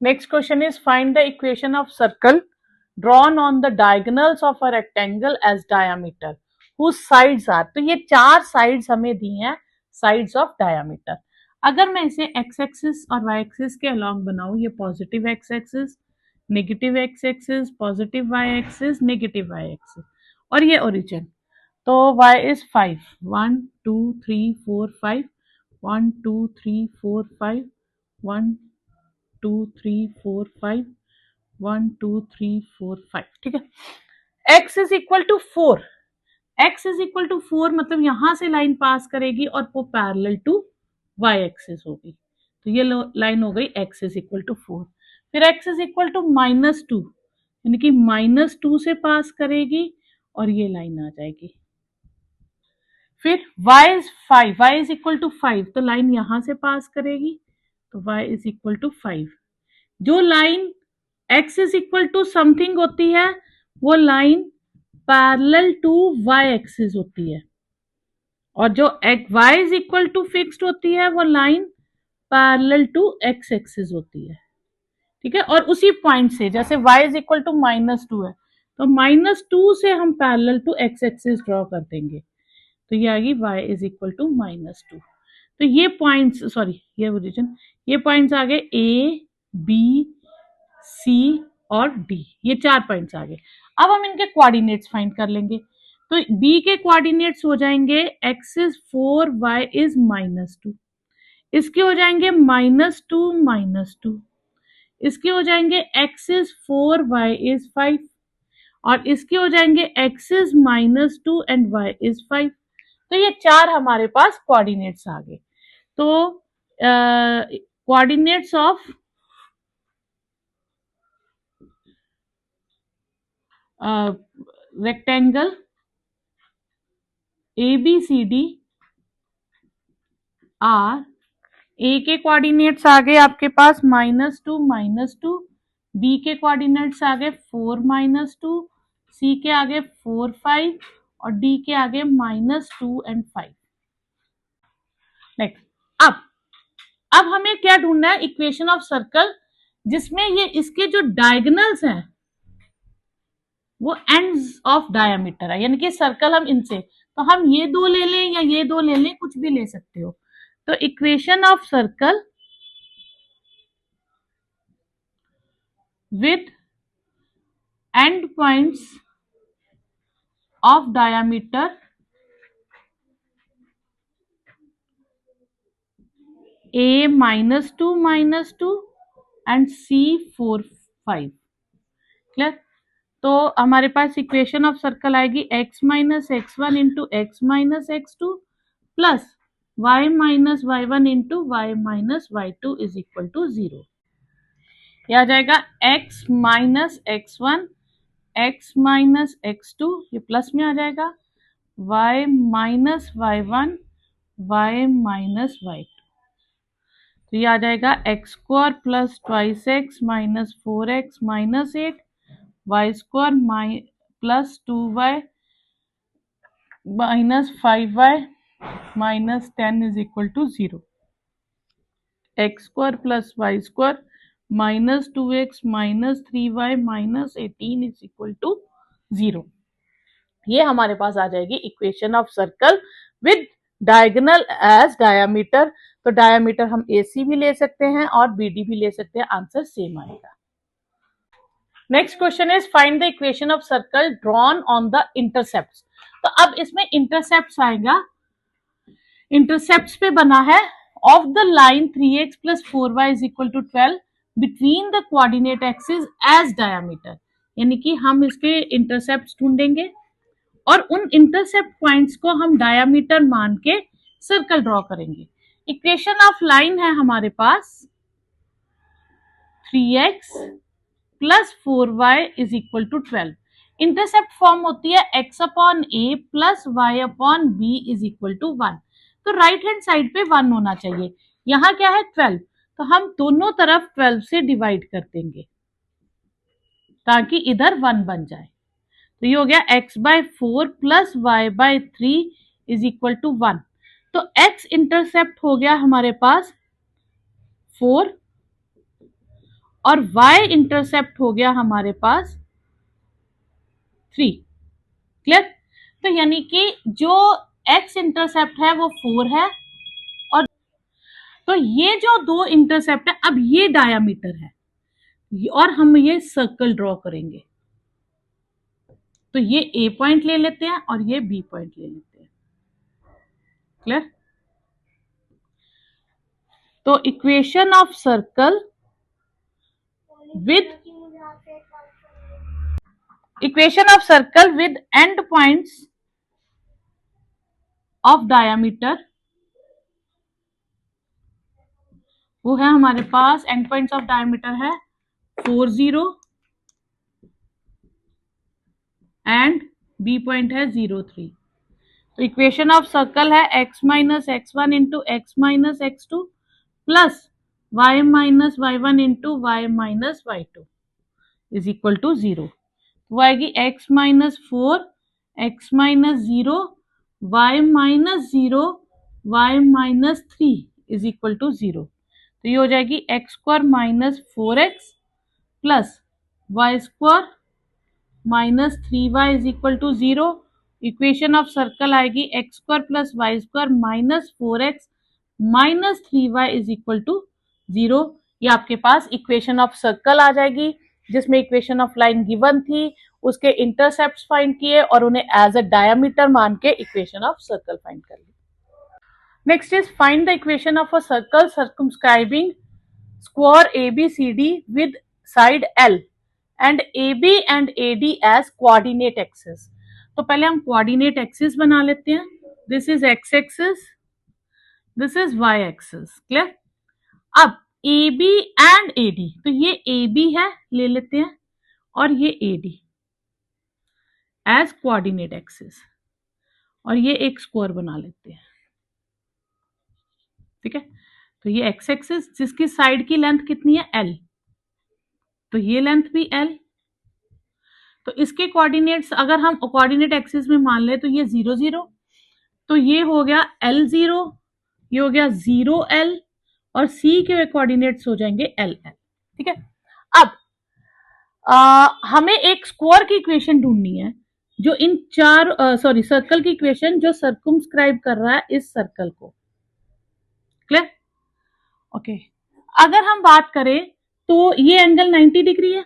Next question is find the equation of circle drawn on the diagonals of a rectangle as diameter whose sides are। तो ये चार sides हमें दी हैं, sides of diameter. अगर मैं इसे एक्स एक्सिस और वाई एक्सिस के अलॉन्ग बनाऊं, ये positive x axis, negative x axis, positive y axis, negative y axis, और ये ओरिजिन। तो y इज 5, 1 2 3 4 5, 1 2 3 4 5, 1 2 3 4 5, 1 2 3 4 5। ठीक है, x is equal to 4, x is equal to 4 मतलब यहां से लाइन पास करेगी और वो पैरेलल टू y एक्सिस होगी। तो ये लाइन हो गई x इज इक्वल टू 4। फिर x इज इक्वल टू -2 यानी कि -2 से पास करेगी और ये लाइन आ जाएगी। फिर y is 5, y is equal to 5 तो लाइन यहां से पास करेगी, तो y इज इक्वल टू 5। जो line x is equal to something होती है वो line parallel to y axis होती है, और जो y is equal to fixed होती है वो line parallel to x axis होती है। ठीक है, और उसी पॉइंट से जैसे y इज इक्वल टू -2 है तो -2 से हम parallel to x axis draw कर देंगे, तो ये आएगी y इज इक्वल टू -2। तो ये पॉइंट्स, सॉरी ये ओरिजिन, ये पॉइंट्स आ गए a b c और d, ये चार पॉइंट्स आ गए। अब हम इनके कोऑर्डिनेट्स फाइंड कर लेंगे। तो b के कोऑर्डिनेट्स हो जाएंगे x इज 4 y इज -2, इसके हो जाएंगे -2, इसके हो जाएंगे x इज 4 y इज 5, और इसके हो जाएंगे x is -2 and y is 5। तो ये चार हमारे पास कोऑर्डिनेट्स आ गए। तो coordinates of rectangle ABCD are, A के कोऑर्डिनेट्स आ गए आपके पास -2, बी के कोऑर्डिनेट्स आ गए 4 -2, सी के आगे 4 5 और डी के आगे -2 एंड 5। नेक्स्ट, अब हमें क्या ढूंढना है, इक्वेशन ऑफ सर्कल जिसमें ये इसके जो डायगोनल्स हैं वो एंड्स ऑफ डायमीटर है, यानी कि सर्कल हम इनसे, तो हम ये दो ले लें या ये दो ले लें, कुछ भी ले सकते हो। तो equation of circle with end points of diameter a -2 and c 4 5। Clear? तो हमारे पास इक्वेशन ऑफ सर्कल आएगी x -x1 into x -x2 plus y -y1 into y -y2 is equal to 0। यह आ जाएगा x -x1 x -x2, ये plus में आ जाएगा, y -y1 y -y2, तो ये आ जाएगा x square plus twice x minus 4x minus 8, y square plus 2y minus 5y minus 10 is equal to 0। X square plus Y square minus 2x minus 3y minus 18 is equal to 0। ये हमारे पास आ जाएगी equation of circle with diagonal as diameter. तो diameter हम AC भी ले सकते हैं और BD भी ले सकते हैं, आंसर सेम आएगा। Next question is find the equation of circle drawn on the intercepts. तो अब इसमें इंटरसेप्ट्स आएगा, इंटरसेप्ट्स पे बना है of the line 3x plus 4y is equal to 12 between the coordinate axis as diameter, यानी कि हम इसके इंटरसेप्ट्स ढूंढेंगे और उन इंटरसेप्ट पॉइंट्स को हम डायमीटर मान के सर्कल ड्रॉ करेंगे। इक्वेशन ऑफ लाइन है हमारे पास 3x plus 4y is equal to 12। Intercept form होती है x upon a plus y upon b is equal to 1। तो राइट हैंड साइड पे 1 होना चाहिए, यहाँ क्या है 12, तो हम दोनों तरफ 12 से डिवाइड कर देंगे ताकि इधर 1 बन जाए। तो ये हो गया x/4 plus y/3 is equal to 1। तो x इंटरसेप्ट हो गया हमारे पास 4 और y इंटरसेप्ट हो गया हमारे पास 3। क्लियर? तो यानी कि जो x इंटरसेप्ट है वो 4 है, और तो ये जो दो इंटरसेप्ट है, अब ये डायामीटर है, और हम ये सर्कल ड्रॉ करेंगे। तो ये A पॉइंट ले लेते हैं और ये B पॉइंट ले लेते हैं। क्लियर? तो equation of circle with and points of diameter, वो है हमारे पास, एंड पॉइंट्स ऑफ डायामीटर है 4 0 एंड बी पॉइंट है 0 3। तो इक्वेशन ऑफ सर्कल है x minus x1 into x minus x2 plus y minus y1 into y minus y2 is equal to 0। वो आएगी x minus 4 x minus 0 y minus 0 y minus 3 is equal to 0। तो ये हो जाएगी x square minus 4x plus Y square minus 3y is equal to 0। Equation of circle आएगी x square plus Y square minus 4x minus 3y is equal to 0। ये आपके पास equation of circle आ जाएगी, जिसमें इक्वेशन ऑफ लाइन गिवन थी, उसके intercepts find किए और उन्हें एज अ डायमीटर मान के इक्वेशन ऑफ सर्कल फाइंड कर ली। Next is find the equation of a circle circumscribing square ABCD with side L and AB and AD as coordinate axis. तो पहले हम कोऑर्डिनेट एक्सिस बना लेते हैं। This is x axis, this is y axis. Clear? अब AB and AD, तो ये AB है, ले लेते हैं, और ये AD एज कोऑर्डिनेट एक्सिस, और ये एक स्क्वायर बना लेते हैं। ठीक है? तो ये x एक्सिस जिसकी साइड की लेंथ कितनी है L, तो ये लेंथ भी L। तो इसके कोऑर्डिनेट्स अगर हम कोऑर्डिनेट एक्सिस में मान ले तो ये 0 0, तो ये हो गया L0, ये हो गया 0L, और C के कोऑर्डिनेट्स हो जाएंगे LL। ठीक है? अब हमें एक स्क्वायर की इक्वेशन ढूंढनी है जो इन चार सर्कल की इक्वेशन जो सर्कमस्क्राइब कर रहा है इस सर्कल को। क्लियर? ओके। अगर हम बात करें तो ये एंगल 90 डिग्री है,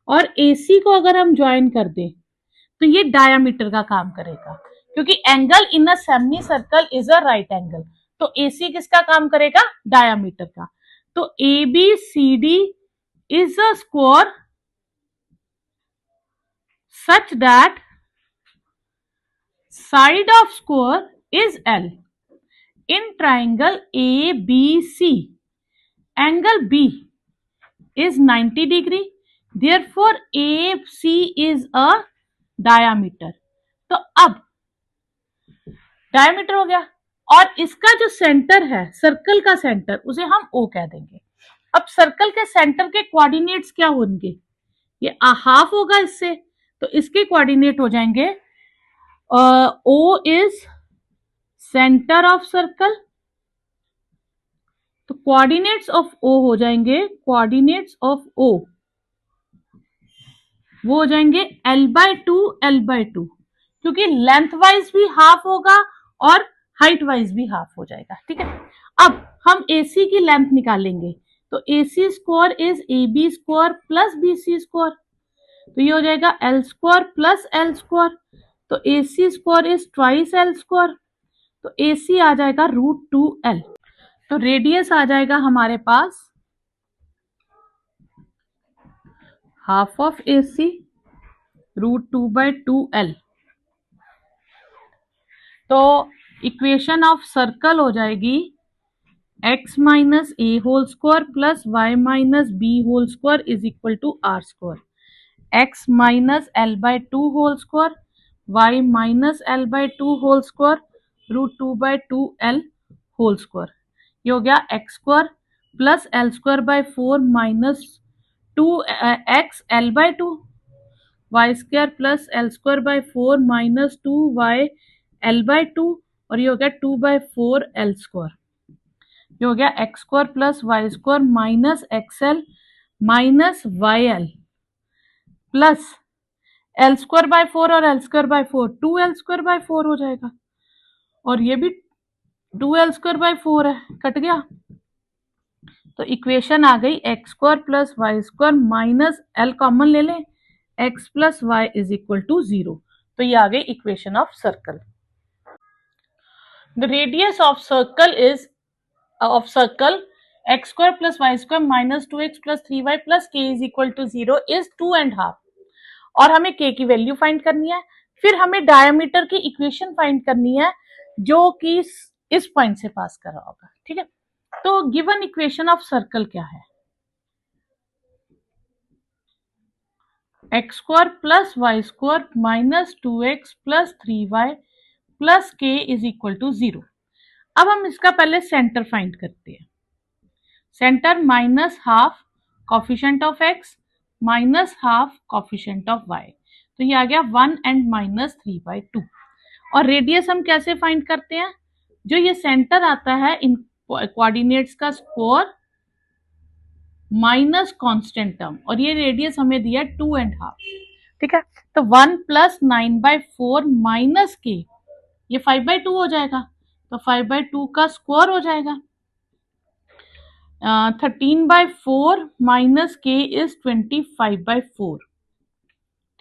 और AC को अगर हम ज्वाइन कर दें तो ये डायामीटर का काम करेगा, क्योंकि angle in a semi circle is a right angle. तो AC किसका काम करेगा? डायामीटर का। तो ABCD is a square such that side of square is L. In triangle ABC, angle B is 90 degree. Therefore, AC is a diameter. तो अब diameter हो गया, और इसका जो सेंटर है, सर्कल का सेंटर, उसे हम O कह देंगे। अब सर्कल के सेंटर के कोऑर्डिनेट्स क्या होंगे? ये हाफ होगा इससे, तो इसके कोऑर्डिनेट हो जाएंगे O is centre of circle, तो कोऑर्डिनेट्स ऑफ O हो जाएंगे, कोऑर्डिनेट्स ऑफ O वो हो जाएंगे L/2 L/2, क्योंकि लेंथ वाइज भी हाफ होगा और हाइट वाइज भी हाफ हो जाएगा। ठीक है? अब हम AC की लेंथ निकालेंगे, तो AC square is AB square plus BC square, तो ये हो जाएगा L square plus L square, तो AC square is twice L square, तो AC आ जाएगा √2L। तो रेडियस आ जाएगा हमारे पास हाफ ऑफ AC √2/2L। तो इक्वेशन ऑफ सर्कल हो जाएगी x minus a whole square plus y minus b whole square is equal to r square, x minus L/2 whole square y minus L/2 whole square √2/2L whole square. ये हो गया x square plus L square by 4 minus 2x L/2, y square plus L square by 4 minus 2y L/2, और ये हो गया 2/4 L square. ये हो गया x square plus y square minus XL minus y L plus L square by 4 और L square by 4 two L square by 4 हो जाएगा, और ये भी 2l² बाय 4 है, कट गया। तो इक्वेशन आ गई x square plus Y square minus L common ले लें, x plus y is equal to 0। तो ये आ गई equation of circle. The radius of circle x square plus Y square minus 2x plus 3y plus k is equal to 0 is 2.5, और हमें k की value find करनी है। फिर हमें डायमीटर की इक्वेशन फाइंड करनी है जो कि इस पॉइंट से पास कर रहा होगा, ठीक है। तो गिवन इक्वेशन ऑफ सर्कल क्या है, x square plus Y square minus 2x plus 3y plus k is equal to 0। अब हम इसका पहले सेंटर फाइंड करते हैं। Centre minus half coefficient of x minus half coefficient of y, तो ये आ गया 1 एंड माइनस 3/2। और रेडियस हम कैसे फाइंड करते हैं, जो ये सेंटर आता है इन कोऑर्डिनेट्स का स्क्वायर माइनस कांस्टेंट टर्म, और ये रेडियस हमें दिया 2.5, ठीक है। तो 1 प्लस 9/4 माइनस के, ये 5/2 हो जाएगा, तो 5/2 का स्क्वायर हो जाएगा। 13/4 माइनस के इज 25/4,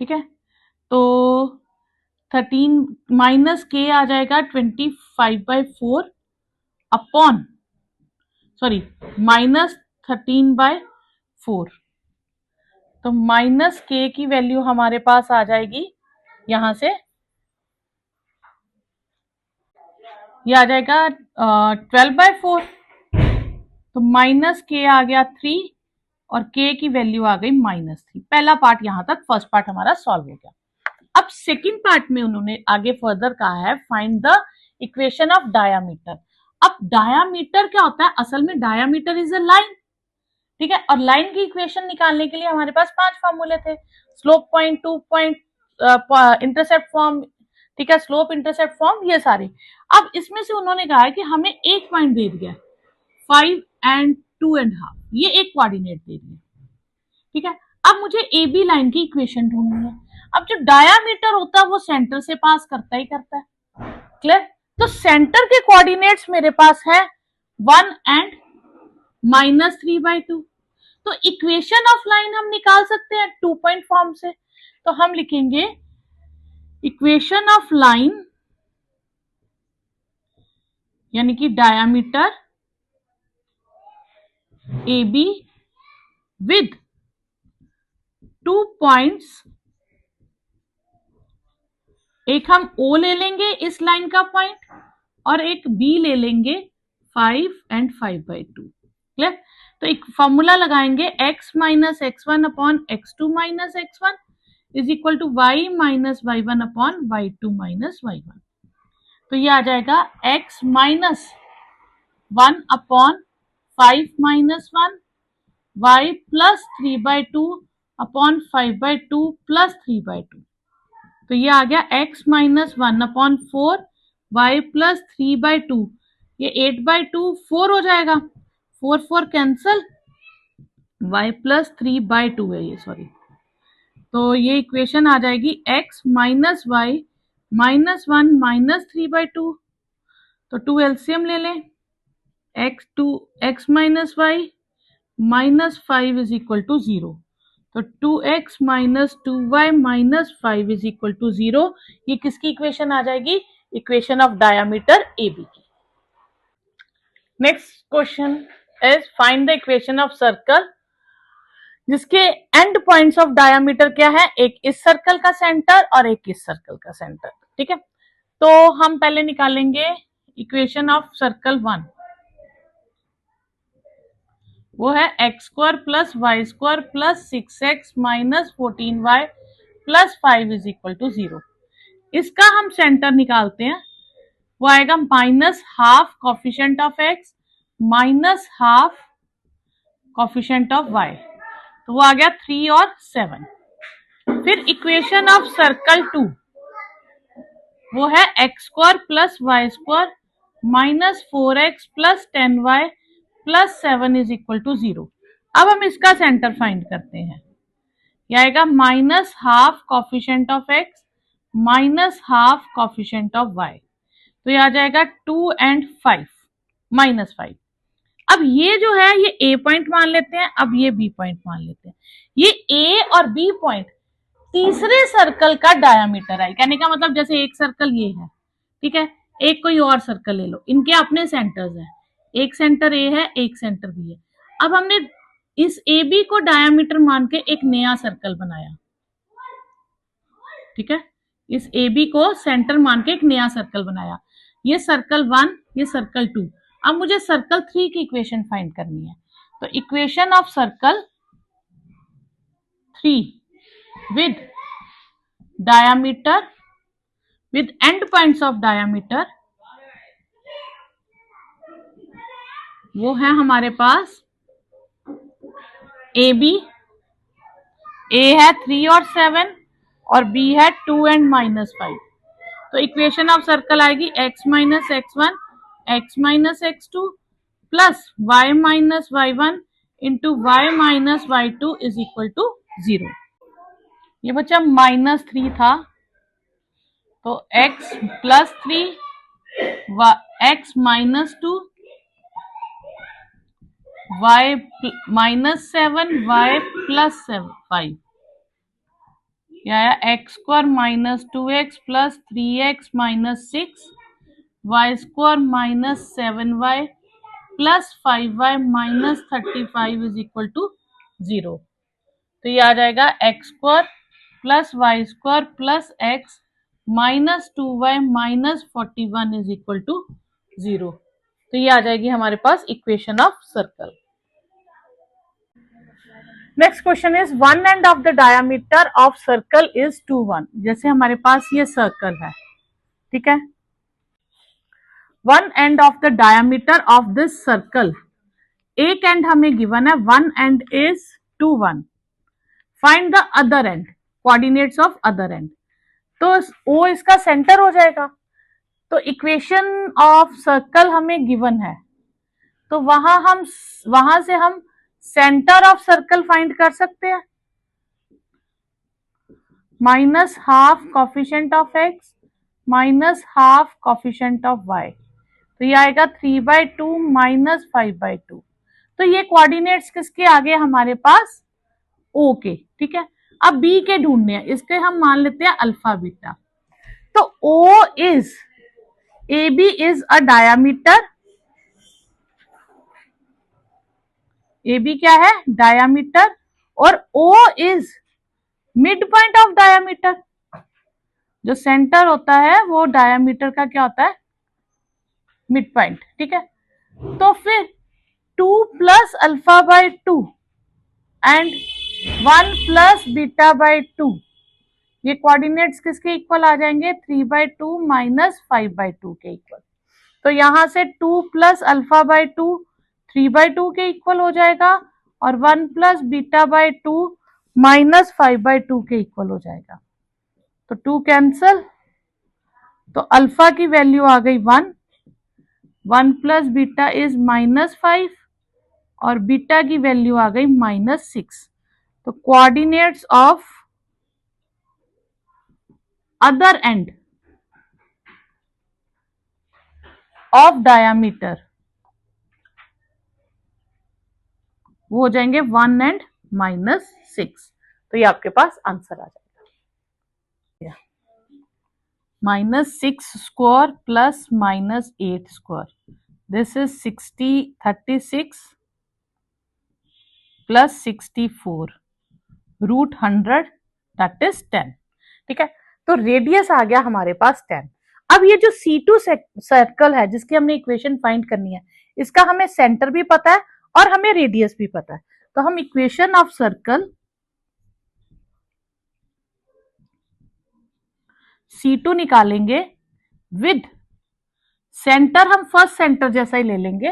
ठीक है। तो 13 माइनस के आ जाएगा 25/4 अपॉन माइनस 13/4। तो माइनस के की वैल्यू हमारे पास आ जाएगी यहां से, ये आ जाएगा 12/4। तो माइनस के आ गया 3 और के की वैल्यू आ गई -3। पहला पार्ट यहां तक, फर्स्ट पार्ट हमारा सॉल्व हो गया। अब सेकंड पार्ट में उन्होंने आगे फर्दर कहा है find the equation of diameter. अब डायामीटर क्या होता है, असल में डायामीटर इज अ लाइन, ठीक है। और लाइन की इक्वेशन निकालने के लिए हमारे पास 5 फॉर्मूले थे, slope point, 2 point, intercept form, ठीक है, स्लोप इंटरसेप्ट फॉर्म, ये सारे। अब इसमें से उन्होंने कहा है कि हमें एक पॉइंट दे दिया 5 एंड 2.5, ये एक कोऑर्डिनेट दे दिया, ठीक है। अब मुझे ए बी लाइन की इक्वेशन ढूंढनी है। अब जो डायामीटर होता है वो सेंटर से पास करता ही करता है, क्लियर। तो सेंटर के कोऑर्डिनेट्स मेरे पास है 1 एंड -3/2। तो इक्वेशन ऑफ लाइन हम निकाल सकते हैं 2 पॉइंट फॉर्म से। तो हम लिखेंगे इक्वेशन ऑफ लाइन यानी कि diameter A be with 2 points, एक हम O ले लेंगे इस लाइन का पॉइंट, और एक B ले लेंगे 5 एंड 5/2, क्लियर। तो एक फॉर्मूला लगाएंगे x minus x1 upon x2 minus x1 is equal to y minus y1 upon y2 minus y1। तो ये आ जाएगा x minus 1 upon 5 minus 1 y plus 3/2 upon 5/2 plus 3/2। तो ये आ गया x minus 1 upon 4 y plus 3/2, ये 8/2 4 हो जाएगा, 4 कैंसल, y प्लस 3/2 है ये, सॉरी। तो ये इक्वेशन आ जाएगी x minus Y minus 1 minus 3/2। तो 2 एलसीएम ले लें, x minus Y minus 5 is equal to 0। तो 2x minus 2y minus 5 is equal to 0। ये किसकी इक्वेशन आ जाएगी, equation of diameter A B की। Next question is find the equation of circle जिसके एंड पॉइंट्स ऑफ डायामीटर क्या है, एक इस सर्कल का सेंटर और एक इस सर्कल का सेंटर, ठीक है। तो हम पहले निकालेंगे इक्वेशन ऑफ सर्कल 1, वो है x square plus Y square plus 6x minus 14y plus 5 is equal to 0। इसका हम सेंटर निकालते हैं, वो आएगा minus half coefficient of x minus half coefficient of y, तो वो आ गया 3 और 7। फिर इक्वेशन ऑफ सर्कल 2, वो है x square plus Y square minus 4x plus 10y plus 7 is equal to 0। अब हम इसका सेंटर फाइंड करते हैं। यह आएगा minus half coefficient of x minus half coefficient of y, तो ये आ जाएगा 2 and 5 -5। अब ये जो है ये ए पॉइंट मान लेते हैं, अब ये बी पॉइंट मान लेते हैं। ये ए और बी पॉइंट तीसरे सर्कल का डायामीटर है। कहने का मतलब जैसे एक सर्कल ये है, ठीक है, एक कोई और सर्कल ले लो, इनके अपने सेंटर्स हैं, एक सेंटर ए है एक सेंटर बी है। अब हमने इस ए बी को डायामीटर मान के एक नया सर्कल बनाया, ठीक है, इस ए बी को सेंटर मान के एक नया सर्कल बनाया। ये सर्कल 1, ये सर्कल 2। अब मुझे सर्कल 3 की इक्वेशन फाइंड करनी है, तो equation of circle 3 with diameter with end points of diameter, वो है हमारे पास ए बी, ए है 3 और 7 और बी है 2 and -5। तो इक्वेशन ऑफ सर्कल आएगी x minus x1 x minus x2 plus y minus y1 into y minus y2 is equal to 0। ये बच्चा -3 था, तो x plus 3 x minus 2 y minus 7 y plus 5, यह आया x square minus 2x plus 3x minus 6 y square minus 7y plus 5y minus 35 is equal to 0। तो ये आ जाएगा x square plus Y square plus X minus 2y minus 41 is equal to 0। तो ये आ जाएगी हमारे पास equation of circle. Next question is 1 end of the diameter of circle is 2 1। जैसे हमारे पास ये सर्कल है, ठीक है, 1 end of the diameter of this circle, एक एंड हमें गिवन है 1 end is 2 1। Find the other and, coordinates of other and. तो ओ इसका सेंटर हो जाएगा। तो इक्वेशन ऑफ सर्कल हमें गिवन है, तो वहां से हम सेंटर ऑफ सर्कल फाइंड कर सकते हैं। Minus half coefficient of x minus half coefficient of y, तो ये आएगा 3/2 माइनस 5/2। तो ये कोऑर्डिनेट्स किसके आगे हमारे पास, ओ के, ठीक है। अब बी के ढूंढने हैं, इसके हम मान लेते हैं अल्फा बीटा। तो O is, A B is a diameter, A B क्या है, डायामीटर, और O is mid point of diameter. जो सेंटर होता है वो डायामीटर का क्या होता है, मिड पॉइंट, ठीक है। तो फिर 2 plus alpha by 2 and 1 plus beta by 2, ये कोऑर्डिनेट्स किसके इक्वल आ जाएंगे, 3/2 माइनस 5/2 के इक्वल। तो यहां से 2 प्लस अल्फा बाय 2 3/2 के इक्वल हो जाएगा, और 1 प्लस बीटा बाय 2 माइनस 5/2 के इक्वल हो जाएगा। तो 2 कैंसल, तो अल्फा की वैल्यू आ गई 1, 1 प्लस बीटा इज -5 और बीटा की वैल्यू आ गई -6। तो coordinates of other end of diameter वो हो जाएंगे 1 and -6। तो ये आपके पास आंसर आ जाएगा, -6 square plus -8 square, this is 36 plus 64 root 100 that is 10, ठीक है। तो रेडियस आ गया हमारे पास 10। अब ये जो C2 सर्कल है जिसकी हमने इक्वेशन फाइंड करनी है, इसका हमें सेंटर भी पता है और हमें रेडियस भी पता है। तो हम इक्वेशन ऑफ सर्कल C2 निकालेंगे विद सेंटर, हम फर्स्ट सेंटर जैसा ही ले लेंगे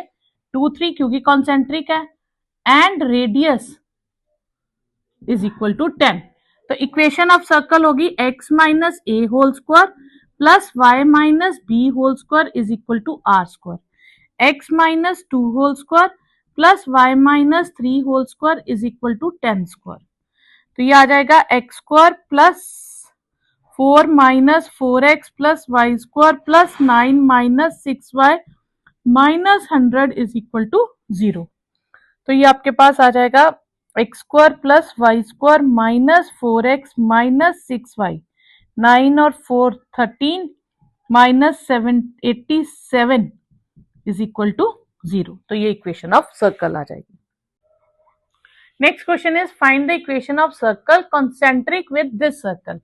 2 3 क्योंकि कॉन्सेंट्रिक है, and radius is equal to 10। तो इक्वेशन ऑफ सर्कल होगी x minus A whole square plus y minus B whole square is equal to are square, x minus 2 whole square plus Y minus 3 whole square is equal to 10 square. तो ये आ जाएगा x square plus 4 minus 4x plus Y square plus 9 minus 6y minus 100 is equal to 0। तो ये आपके पास आ जाएगा x square plus Y square minus 4x minus 6y, 9 और 4 13 माइनस 787 इज इक्वल टू 0। तो ये इक्वेशन ऑफ सर्कल आ जाएगी। Next question is find the equation of circle concentric with this circle.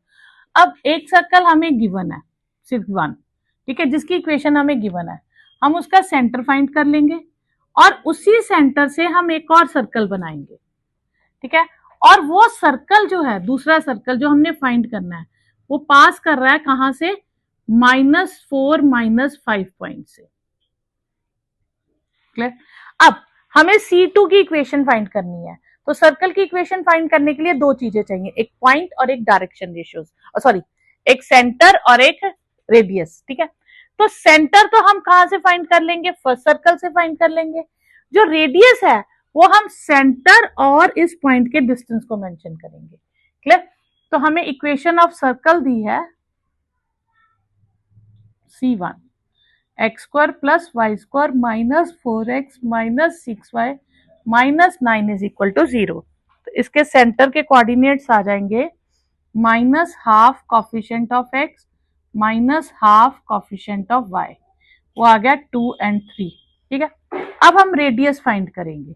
अब एक सर्कल हमें गिवन है, सिर्फ वन, ठीक है, जिसकी इक्वेशन हमें गिवन है। हम उसका सेंटर फाइंड कर लेंगे और उसी सेंटर से हम एक और सर्कल बनाएंगे, ठीक है। और वो सर्कल जो है, दूसरा सर्कल जो हमने फाइंड करना है, वो पास कर रहा है कहां से, -4 -5 पॉइंट से। क्लियर। अब हमें C2 की इक्वेशन फाइंड करनी है। तो सर्कल की इक्वेशन फाइंड करने के लिए दो चीजें चाहिए, एक पॉइंट और एक डायरेक्शन रेशियोज, सॉरी एक सेंटर और एक रेडियस, ठीक है। तो सेंटर तो हम कहां से फाइंड कर लेंगे, फर्स्ट सर्कल से फाइंड कर लेंगे। जो रेडियस है वो हम सेंटर और इस पॉइंट के डिस्टेंस को मेंशन करेंगे। क्लियर। तो हमें इक्वेशन ऑफ सर्कल दी है C1 x square plus Y square minus 4x minus 6y minus 9 is equal to 0। तो इसके सेंटर के कोऑर्डिनेट्स आ जाएंगे minus half coefficient of x minus half coefficient of y, वो आ गया 2 और 3, ठीक है। अब हम रेडियस फाइंड करेंगे।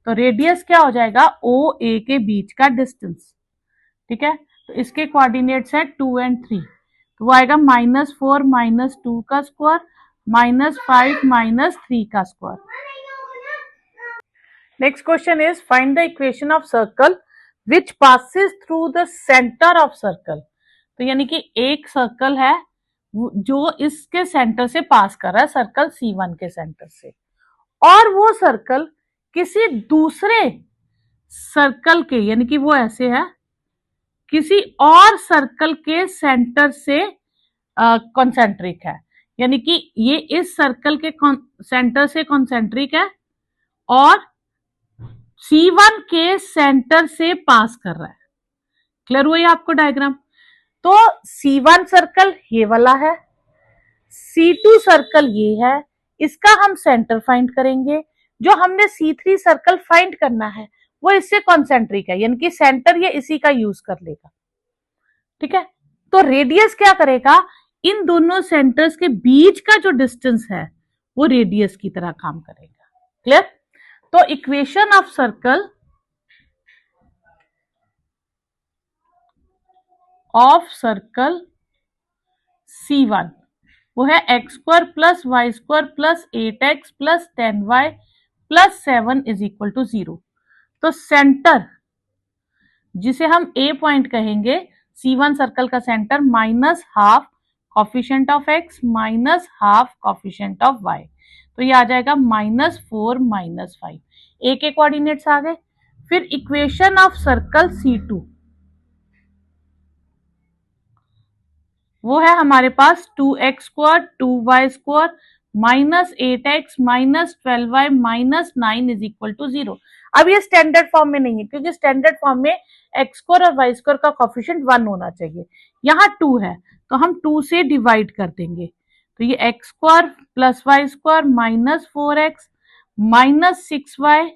तो रेडियस क्या हो जाएगा, ओ ए के बीच का डिस्टेंस, ठीक है। तो इसके कोऑर्डिनेट्स है 2 और 3, तो वो आएगा -4 -2 का स्क्वायर -5 -3 का square. Next question is find the equation of circle which passes through the centre of circle. तो यानी कि एक सर्कल है जो इसके सेंटर से पास कर रहा है, सर्कल C1 के सेंटर से, और वो सर्कल किसी दूसरे सर्कल के, यानी कि वो ऐसे है, किसी और सर्कल के सेंटर से कॉन्सेंट्रिक है, यानी कि ये इस सर्कल के सेंटर से कॉन्सेंट्रिक है और C1 के सेंटर से पास कर रहा है। क्लियर हुआ ये आपको डायग्राम। तो C1 सर्कल ये वाला है, C2 सर्कल ये है, इसका हम सेंटर फाइंड करेंगे। जो हमने C3 सर्कल फाइंड करना है वो इससे कॉन्सेंट्रिक है, यानी कि सेंटर ये इसी का यूज कर लेगा, ठीक है। तो रेडियस क्या करेगा, इन दोनों सेंटर्स के बीच का जो डिस्टेंस है वो रेडियस की तरह काम करेगा। क्लियर। तो इक्वेशन ऑफ सर्कल C1 वो है x square plus Y square plus 8x plus 10y plus 7 is equal to 0। तो सेंटर जिसे हम A पॉइंट कहेंगे, C1 सर्कल का centre minus half coefficient of x minus half coefficient of y, तो ये आ जाएगा -4 -5। A के कोऑर्डिनेट्स आ गए। फिर इक्वेशन ऑफ सर्कल C2 वो है हमारे पास 2x square 2y square minus 8x minus 12y minus 9 is equal to 0। अब ये स्टैंडर्ड फॉर्म में नहीं है, क्योंकि स्टैंडर्ड फॉर्म में एक्स स्क्वायर और वाई स्क्वायर का कॉफिशिएंट 1 होना चाहिए। यहाँ 2 है तो हम 2 से डिवाइड कर देंगे, तो ये x square plus Y square minus 4x minus 6y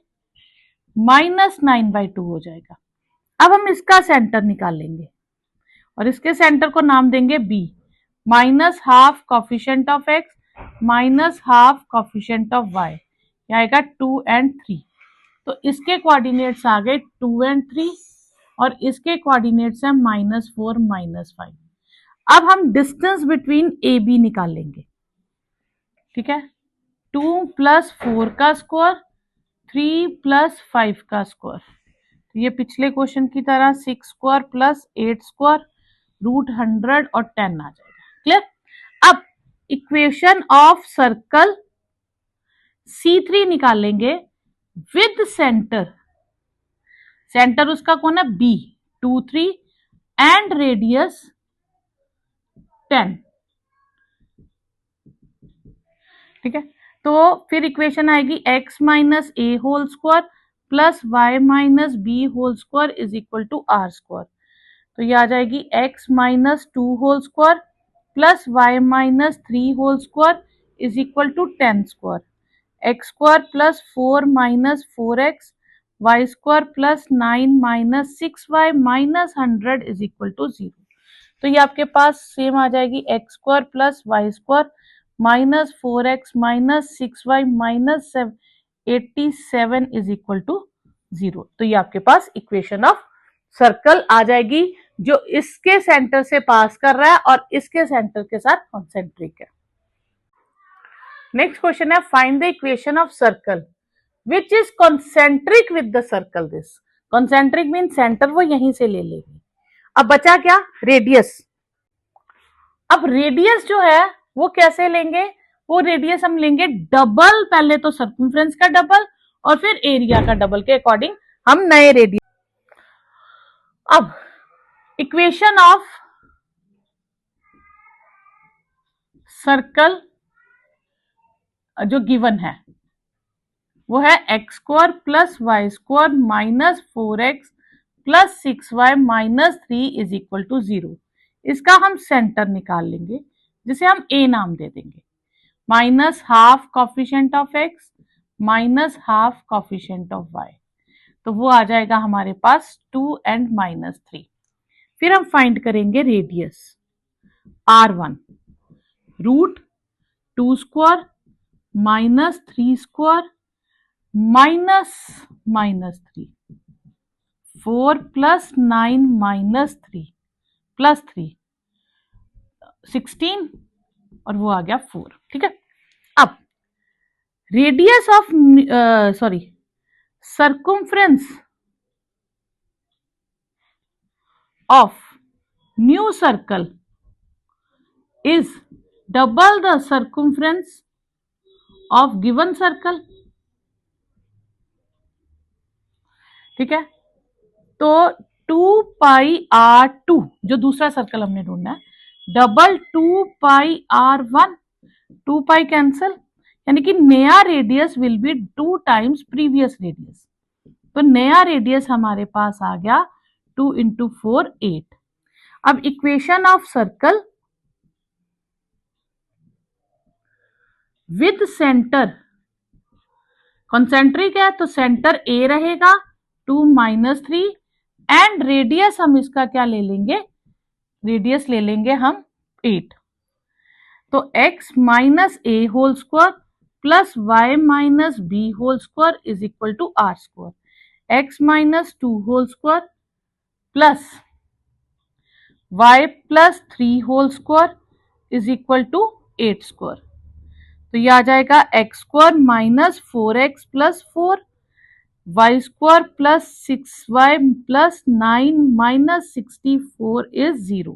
minus 9/2 हो जाएगा। अब हम इसका सेंटर निकाल लेंगे और इसके सेंटर को नाम देंगे B, minus half coefficient of x minus half coefficient of y, आएगा 2 और 3। तो इसके कोऑर्डिनेट्स आ गए 2 और 3 और इसके कोऑर्डिनेट्स है -4 -5। अब हम डिस्टेंस बिटवीन ए बी निकाल लेंगे, ठीक है। 2 + 4 का स्क्वायर 3 + 5 का स्क्वायर, तो ये पिछले क्वेश्चन की तरह 6 स्क्वायर प्लस 8 स्क्वायर √100 और 10 आ जाएगा। क्लियर। अब इक्वेशन ऑफ सर्कल C3 निकाल लेंगे विद सेंटर, सेंटर उसका कौन है B 2 3 एंड रेडियस 10, ठीक है। तो फिर इक्वेशन आएगी x minus A whole square plus Y minus B whole square is equal to are square. तो ये आ जाएगी x minus two whole square plus Y minus three whole square is equal to 10 square. X square plus 4 minus 4x y square plus 9 minus 6y minus 100 is equal to 0। तो ये आपके पास same आ जाएगी x square plus Y square minus 4x minus 6y minus 87 is equal to 0। तो ये आपके पास इक्वेशन ऑफ सर्कल आ जाएगी जो इसके सेंटर से पास कर रहा है और इसके सेंटर के साथ कॉन्सेंट्रिक है। नेक्स्ट क्वेश्चन है find the equation of circle which is concentric with the circle this. Concentric mean centre वो यहीं से ले लेगी। अब बचा क्या, रेडियस। अब रेडियस जो है वो कैसे लेंगे, वो रेडियस हम लेंगे डबल, पहले तो सर्कमफ्रेंस का डबल और फिर एरिया का डबल के अकॉर्डिंग हम नए रेडियस। अब इक्वेशन ऑफ सर्कल जो गिवन है वो है x square plus Y square minus 4x plus 6y minus 3 is equal to 0। इसका हम सेंटर निकाल लेंगे जिसे हम a नाम दे देंगे। Minus half coefficient of x minus half coefficient of y, तो वो आ जाएगा हमारे पास 2 एंड माइनस 3। फिर हम फाइंड करेंगे radius r1 root 2 square minus 3 square minus minus 3 4 plus 9 minus 3 plus 3 16 और वो आ गया 4। ठीक है, अब radius of circumference of new circle is double the circumference of given circle. ठीक है, तो 2 पाई r2 जो दूसरा सर्कल हमने ढूंढना है डबल 2 पाई r1, 2 पाई कैंसल, यानी कि नया radius will be 2 times previous radius. तो नया रेडियस हमारे पास आ गया 2 इंटू 4 8। अब equation of circle with centre, concentric है तो सेंटर ए रहेगा 2 माइनस 3 एंड रेडियस हम इसका क्या ले लेंगे, रेडियस ले लेंगे हम 8। तो x minus A whole square plus Y minus B whole square is equal to are square. X minus 2 whole square plus y plus 3 whole square is equal to 8 square. तो ये आ जाएगा x square minus 4x plus 4 y square plus 6y plus 9 minus 64 is 0।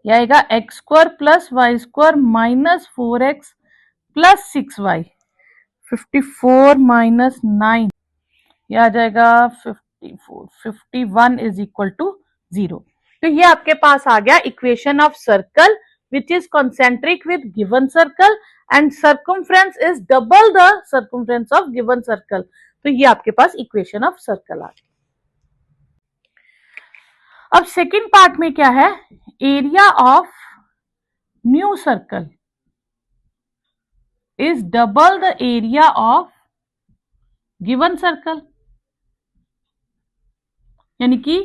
यह आएगा x square plus Y square minus 4x plus 6y 54 minus 9, यह आ जाएगा 54 51 is equal to 0। तो ये आपके पास आ गया equation of circle which is concentric with given circle and circumference is double the circumference of given circle। तो ये आपके पास इक्वेशन ऑफ सर्कल आ गई। अब सेकंड पार्ट में क्या है, area of new circle is double the area of given circle, यानी कि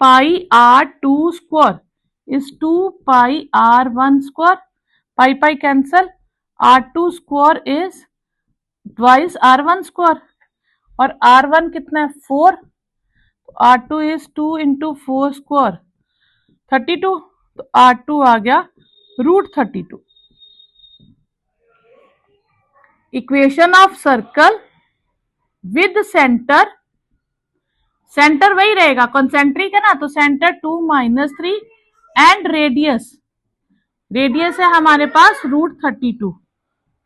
पाई r2 square is 2 pi r1 square, pi pi cancel, r2 square is twice r1 square और r1 कितना है 4, r2 is 2 into 4 square 32, तो r2 आ गया root 32। Equation of circle with centre, centre वही रहेगा कॉन्सेंट्रिक है ना, तो centre 2 minus 3 and radius, radius है हमारे पास रूट 32।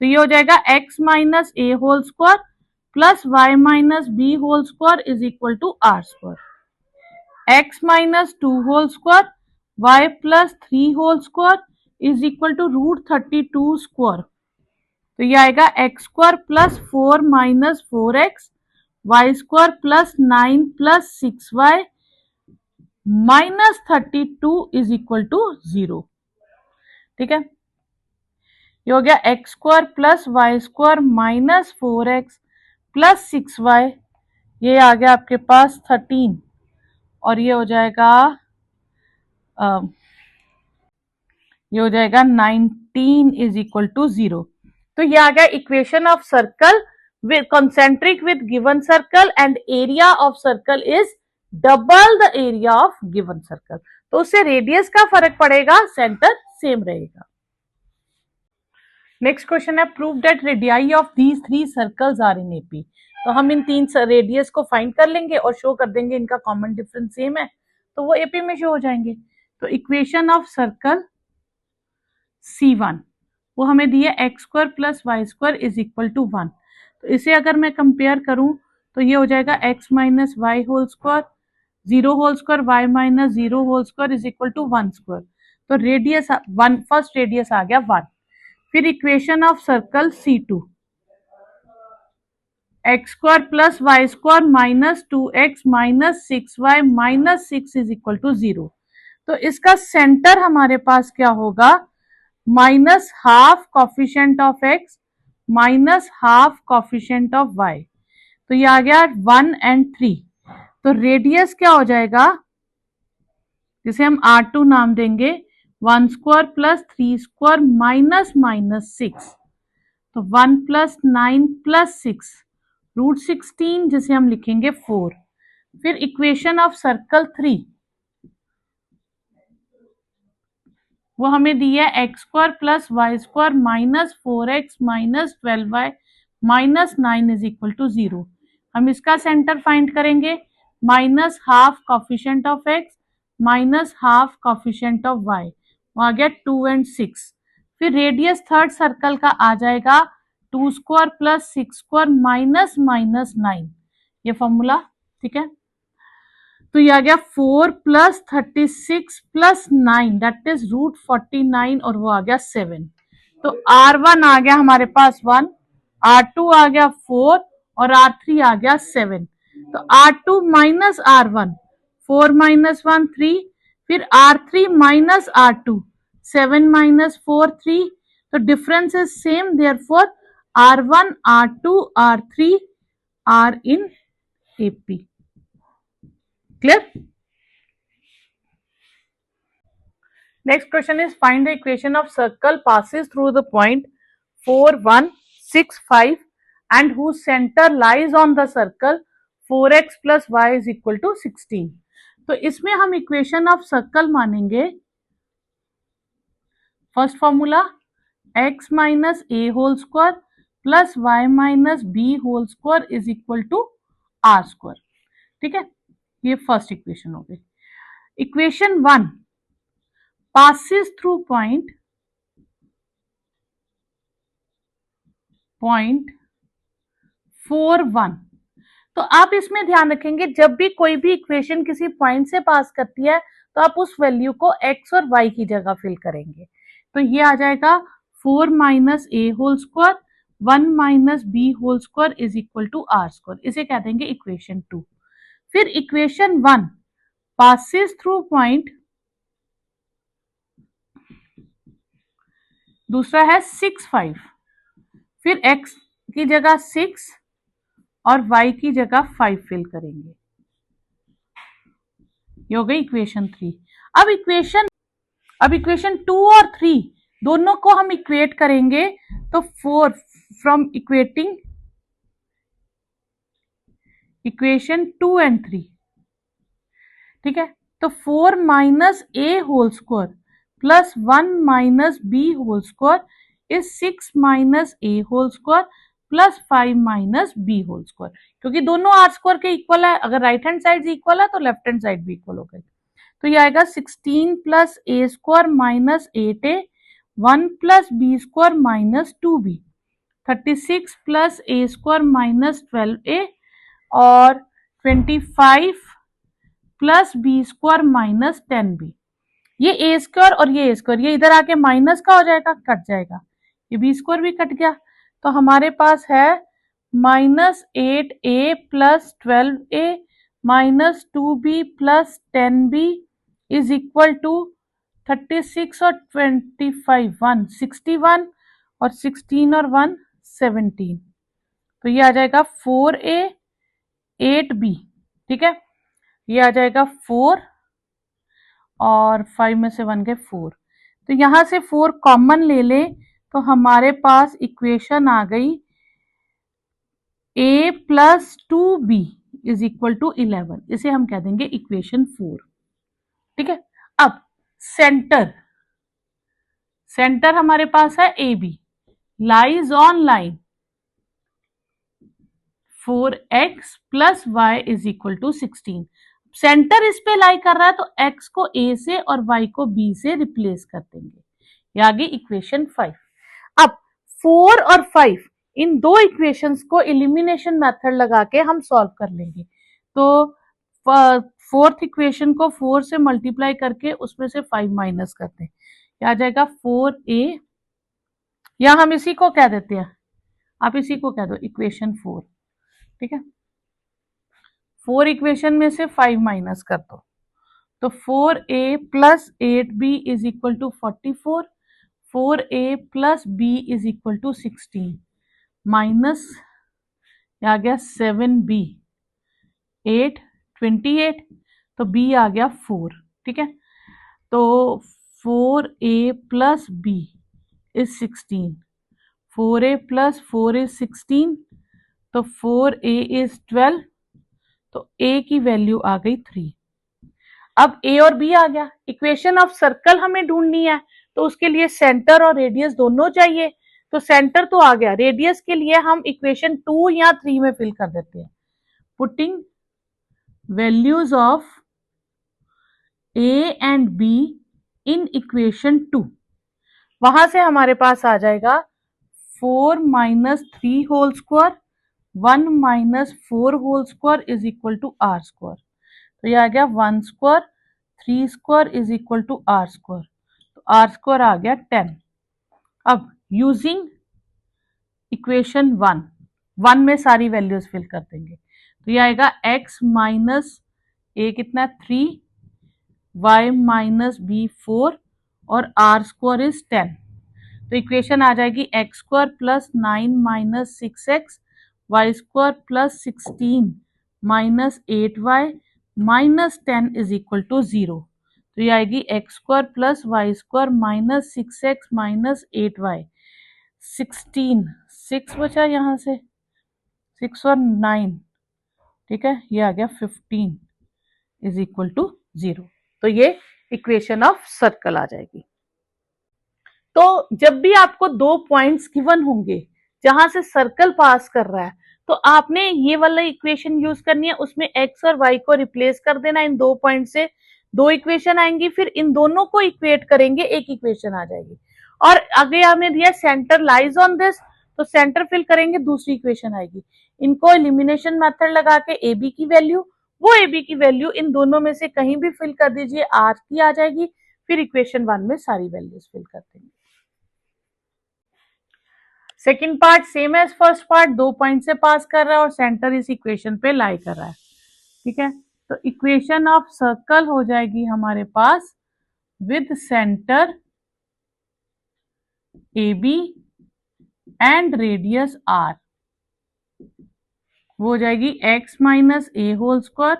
तो ये हो जाएगा x minus A whole square plus Y minus B whole square is equal to are square. X minus 2 whole square y plus 3 whole square is equal to root 32 square. तो ये आएगा x square plus 4 minus 4x, y square plus 9 plus 6y minus 32 is equal to 0। ठीक है, ये हो गया x square plus Y square minus 4x plus 6y, ये आ गया आपके पास 13 और ये हो जाएगा ये हो जाएगा 19 इज इक्वल टू 0। तो ये आ गया equation of circle with concentric with given circle and area of circle is double the area of given circle। तो उससे रेडियस का फर्क पड़ेगा, सेंटर सेम रहेगा। नेक्स्ट क्वेश्चन है prove that radii of these 3 circles are in AP. तो हम इन 3 radius को फाइंड कर लेंगे और शो कर देंगे इनका कॉमन डिफरेंस सेम है, तो वो एपी में शो हो जाएंगे। तो इक्वेशन ऑफ सर्कल C1 वो हमें दी है x square plus Y square is equal to 1। तो इसे अगर मैं कंपेयर करूं तो ये हो जाएगा x minus y whole square, 0 whole square y minus 0 whole square is equal to 1 square. तो रेडियस 1, फर्स्ट रेडियस आ गया 1। फिर equation of circle C2 x square plus Y square minus 2x minus 6y minus 6 is equal to 0। तो इसका centre हमारे पास क्या होगा, minus half coefficient of x minus half coefficient of y। तो ये आ गया 1 and 3। तो रेडियस क्या हो जाएगा, जिसे हम R2 नाम देंगे, 1 square plus 3 square minus minus 6। तो 1 प्लस 9 प्लस 6 रूट 16 जिसे हम लिखेंगे 4। फिर इक्वेशन ऑफ सर्कल 3 वो हमें दी है x square plus Y square minus 4x minus 12y minus 9 is equal to 0। हम इसका सेंटर फाइंड करेंगे, minus half coefficient of x minus half coefficient of y, वो आ गया 2 and 6। फिर रेडियस थर्ड सर्कल का आ जाएगा 2 square plus 6 square minus minus 9, ये formula. ठीक है, तो ये आ गया 4 plus 36 plus 9 that is root 49 और वो आ गया 7। तो R1 आ गया हमारे पास 1, R2 आ गया 4 और R3 आ गया 7। तो R2 माइनस R1, 4 माइनस 1 3, फिर R3 माइनस R2, 7 माइनस 4 3। तो difference is same, therefore R1 R2 R3 are in AP। Clear? Next question is find the equation of circle passes through the point 4 1 6 5 and whose center lies on the circle 4x plus y is equal to 16। तो इसमें हम equation of circle मानेंगे, first formula x minus A whole square plus y minus B whole square is equal to are square. ठीक है, ये first equation हो गई। Equation 1 passes through point 4 1। तो आप इसमें ध्यान रखेंगे जब भी कोई भी इक्वेशन किसी पॉइंट से पास करती है तो आप उस वैल्यू को x और y की जगह फिल करेंगे। तो ये आ जाएगा 4 minus A whole square 1 minus B whole square is equal to are square, इसे कह देंगे इक्वेशन 2। फिर इक्वेशन 1 passes through point, दूसरा है 6 5, फिर x की जगह 6 और y की जगह 5 फिल करेंगे, ये हो गई इक्वेशन 3। अब इक्वेशन 2 और 3 दोनों को हम इक्वेट करेंगे, तो 4 फ्रॉम इक्वेटिंग इक्वेशन 2 and 3। ठीक है, तो 4 minus A whole square plus 1 minus B whole square is 6 minus A whole square plus 5 minus B whole square, क्योंकि दोनों आर स्क्वायर के इक्वल है, अगर राइट हैंड साइड इक्वल है तो लेफ्ट हैंड साइड भी इक्वल हो गई। तो ये आएगा 16 प्लस ए square minus 8a 1 plus B square minus 2b, 36 plus ए स्क्वायर माइनस 12a और 25 plus B square minus 10b। ये ए स्क्वायर और ये ए स्क्वायर, ये इधर आके माइनस का हो जाएगा, कट जाएगा, ये बी स्क्वायर भी कट गया। तो हमारे पास है -8a plus 12a minus 2b plus 10b is equal to 36 और 25 1 61 और 16 और 1 17। तो ये आ जाएगा 4a 8b, ठीक है। ये आ जाएगा 4 और 5 में से 1 गए 4, तो यहां से 4 कॉमन ले लें तो हमारे पास इक्वेशन आ गई a plus 2b is equal to 11। इसे हम कह देंगे इक्वेशन 4, ठीक है। अब सेंटर, सेंटर हमारे पास है a b, lies on line 4x plus y is equal to 16। Centre इस पे लाई कर रहा है तो x को a से और y को b से रिप्लेस कर देंगे। ये आ गई इक्वेशन 5। अब 4 और 5 इन दो इक्वेशंस को एलिमिनेशन मेथड लगा के हम सॉल्व कर लेंगे। तो फोर्थ इक्वेशन को 4 से मल्टीप्लाई करके उसमें से 5 माइनस करते हैं, क्या आ जाएगा 4a, या हम इसी को कह देते हैं, आप इसी को कह दो इक्वेशन 4, ठीक है। 4 इक्वेशन में से 5 माइनस कर दो तो 4a plus 8b is equal to 44, 4a plus b is equal to 16 minus आ गया 7b 8 28, तो b आ गया 4, ठीक है। तो 4a plus b is 16, 4a plus 4 is 16, तो 4a इज 12, तो a की वैल्यू आ गई 3। अब a और b आ गया, इक्वेशन ऑफ सर्कल हमें ढूंढनी है तो उसके लिए सेंटर और रेडियस दोनों चाहिए। तो सेंटर तो आ गया, रेडियस के लिए हम इक्वेशन 2 या 3 में फिल कर देते हैं। Putting values of a and b in equation 2, वहां से हमारे पास आ जाएगा 4 minus 3 whole square 1 minus 4 whole square is equal to are square. तो ये आ गया 1 square 3 square is equal to are square, तो आर स्क्वायर आ गया 10। अब यूजिंग इक्वेशन 1 में सारी वैल्यूज फिल कर देंगे, तो ये आएगा x माइनस ए कितना 3, y माइनस बी 4 और आर स्क्वायर इज 10। तो इक्वेशन आ जाएगी x square plus 9 minus 6x, y square plus 16 minus 8y minus 10 is equal to 0। तो ये आएगी x square plus Y square minus 6x minus 8y, 16 6 बचा यहाँ से 6 और 9, ठीक है। ये आ गया 15 इज इक्वल टू 0। तो ये इक्वेशन ऑफ सर्कल आ जाएगी। तो जब भी आपको दो पॉइंट्स गिवन होंगे जहां से सर्कल पास कर रहा है तो आपने ये वाला इक्वेशन यूज करनी है, उसमें x और y को रिप्लेस कर देना, इन दो पॉइंट से दो इक्वेशन आएंगी, फिर इन दोनों को इक्वेट करेंगे एक इक्वेशन आ जाएगी। और आगे हमें दिया सेंटर लाइज ऑन दिस, तो सेंटर फिल करेंगे दूसरी इक्वेशन आएगी। इनको एलिमिनेशन मेथड लगा के ए बी की वैल्यू, वो ए बी की वैल्यू इन दोनों में से कहीं भी फिल कर दीजिए, आर की आ जाएगी, फिर इक्वेशन 1 में सारी वैल्यूज फिल कर देंगे। Second part same as first part, दो पॉइंट से पास कर रहा है और सेंटर इस इक्वेशन पे लाई कर रहा है, ठीक है। तो इक्वेशन ऑफ सर्कल हो जाएगी हमारे पास with centre A B and radius R, वो हो जाएगी x minus A whole square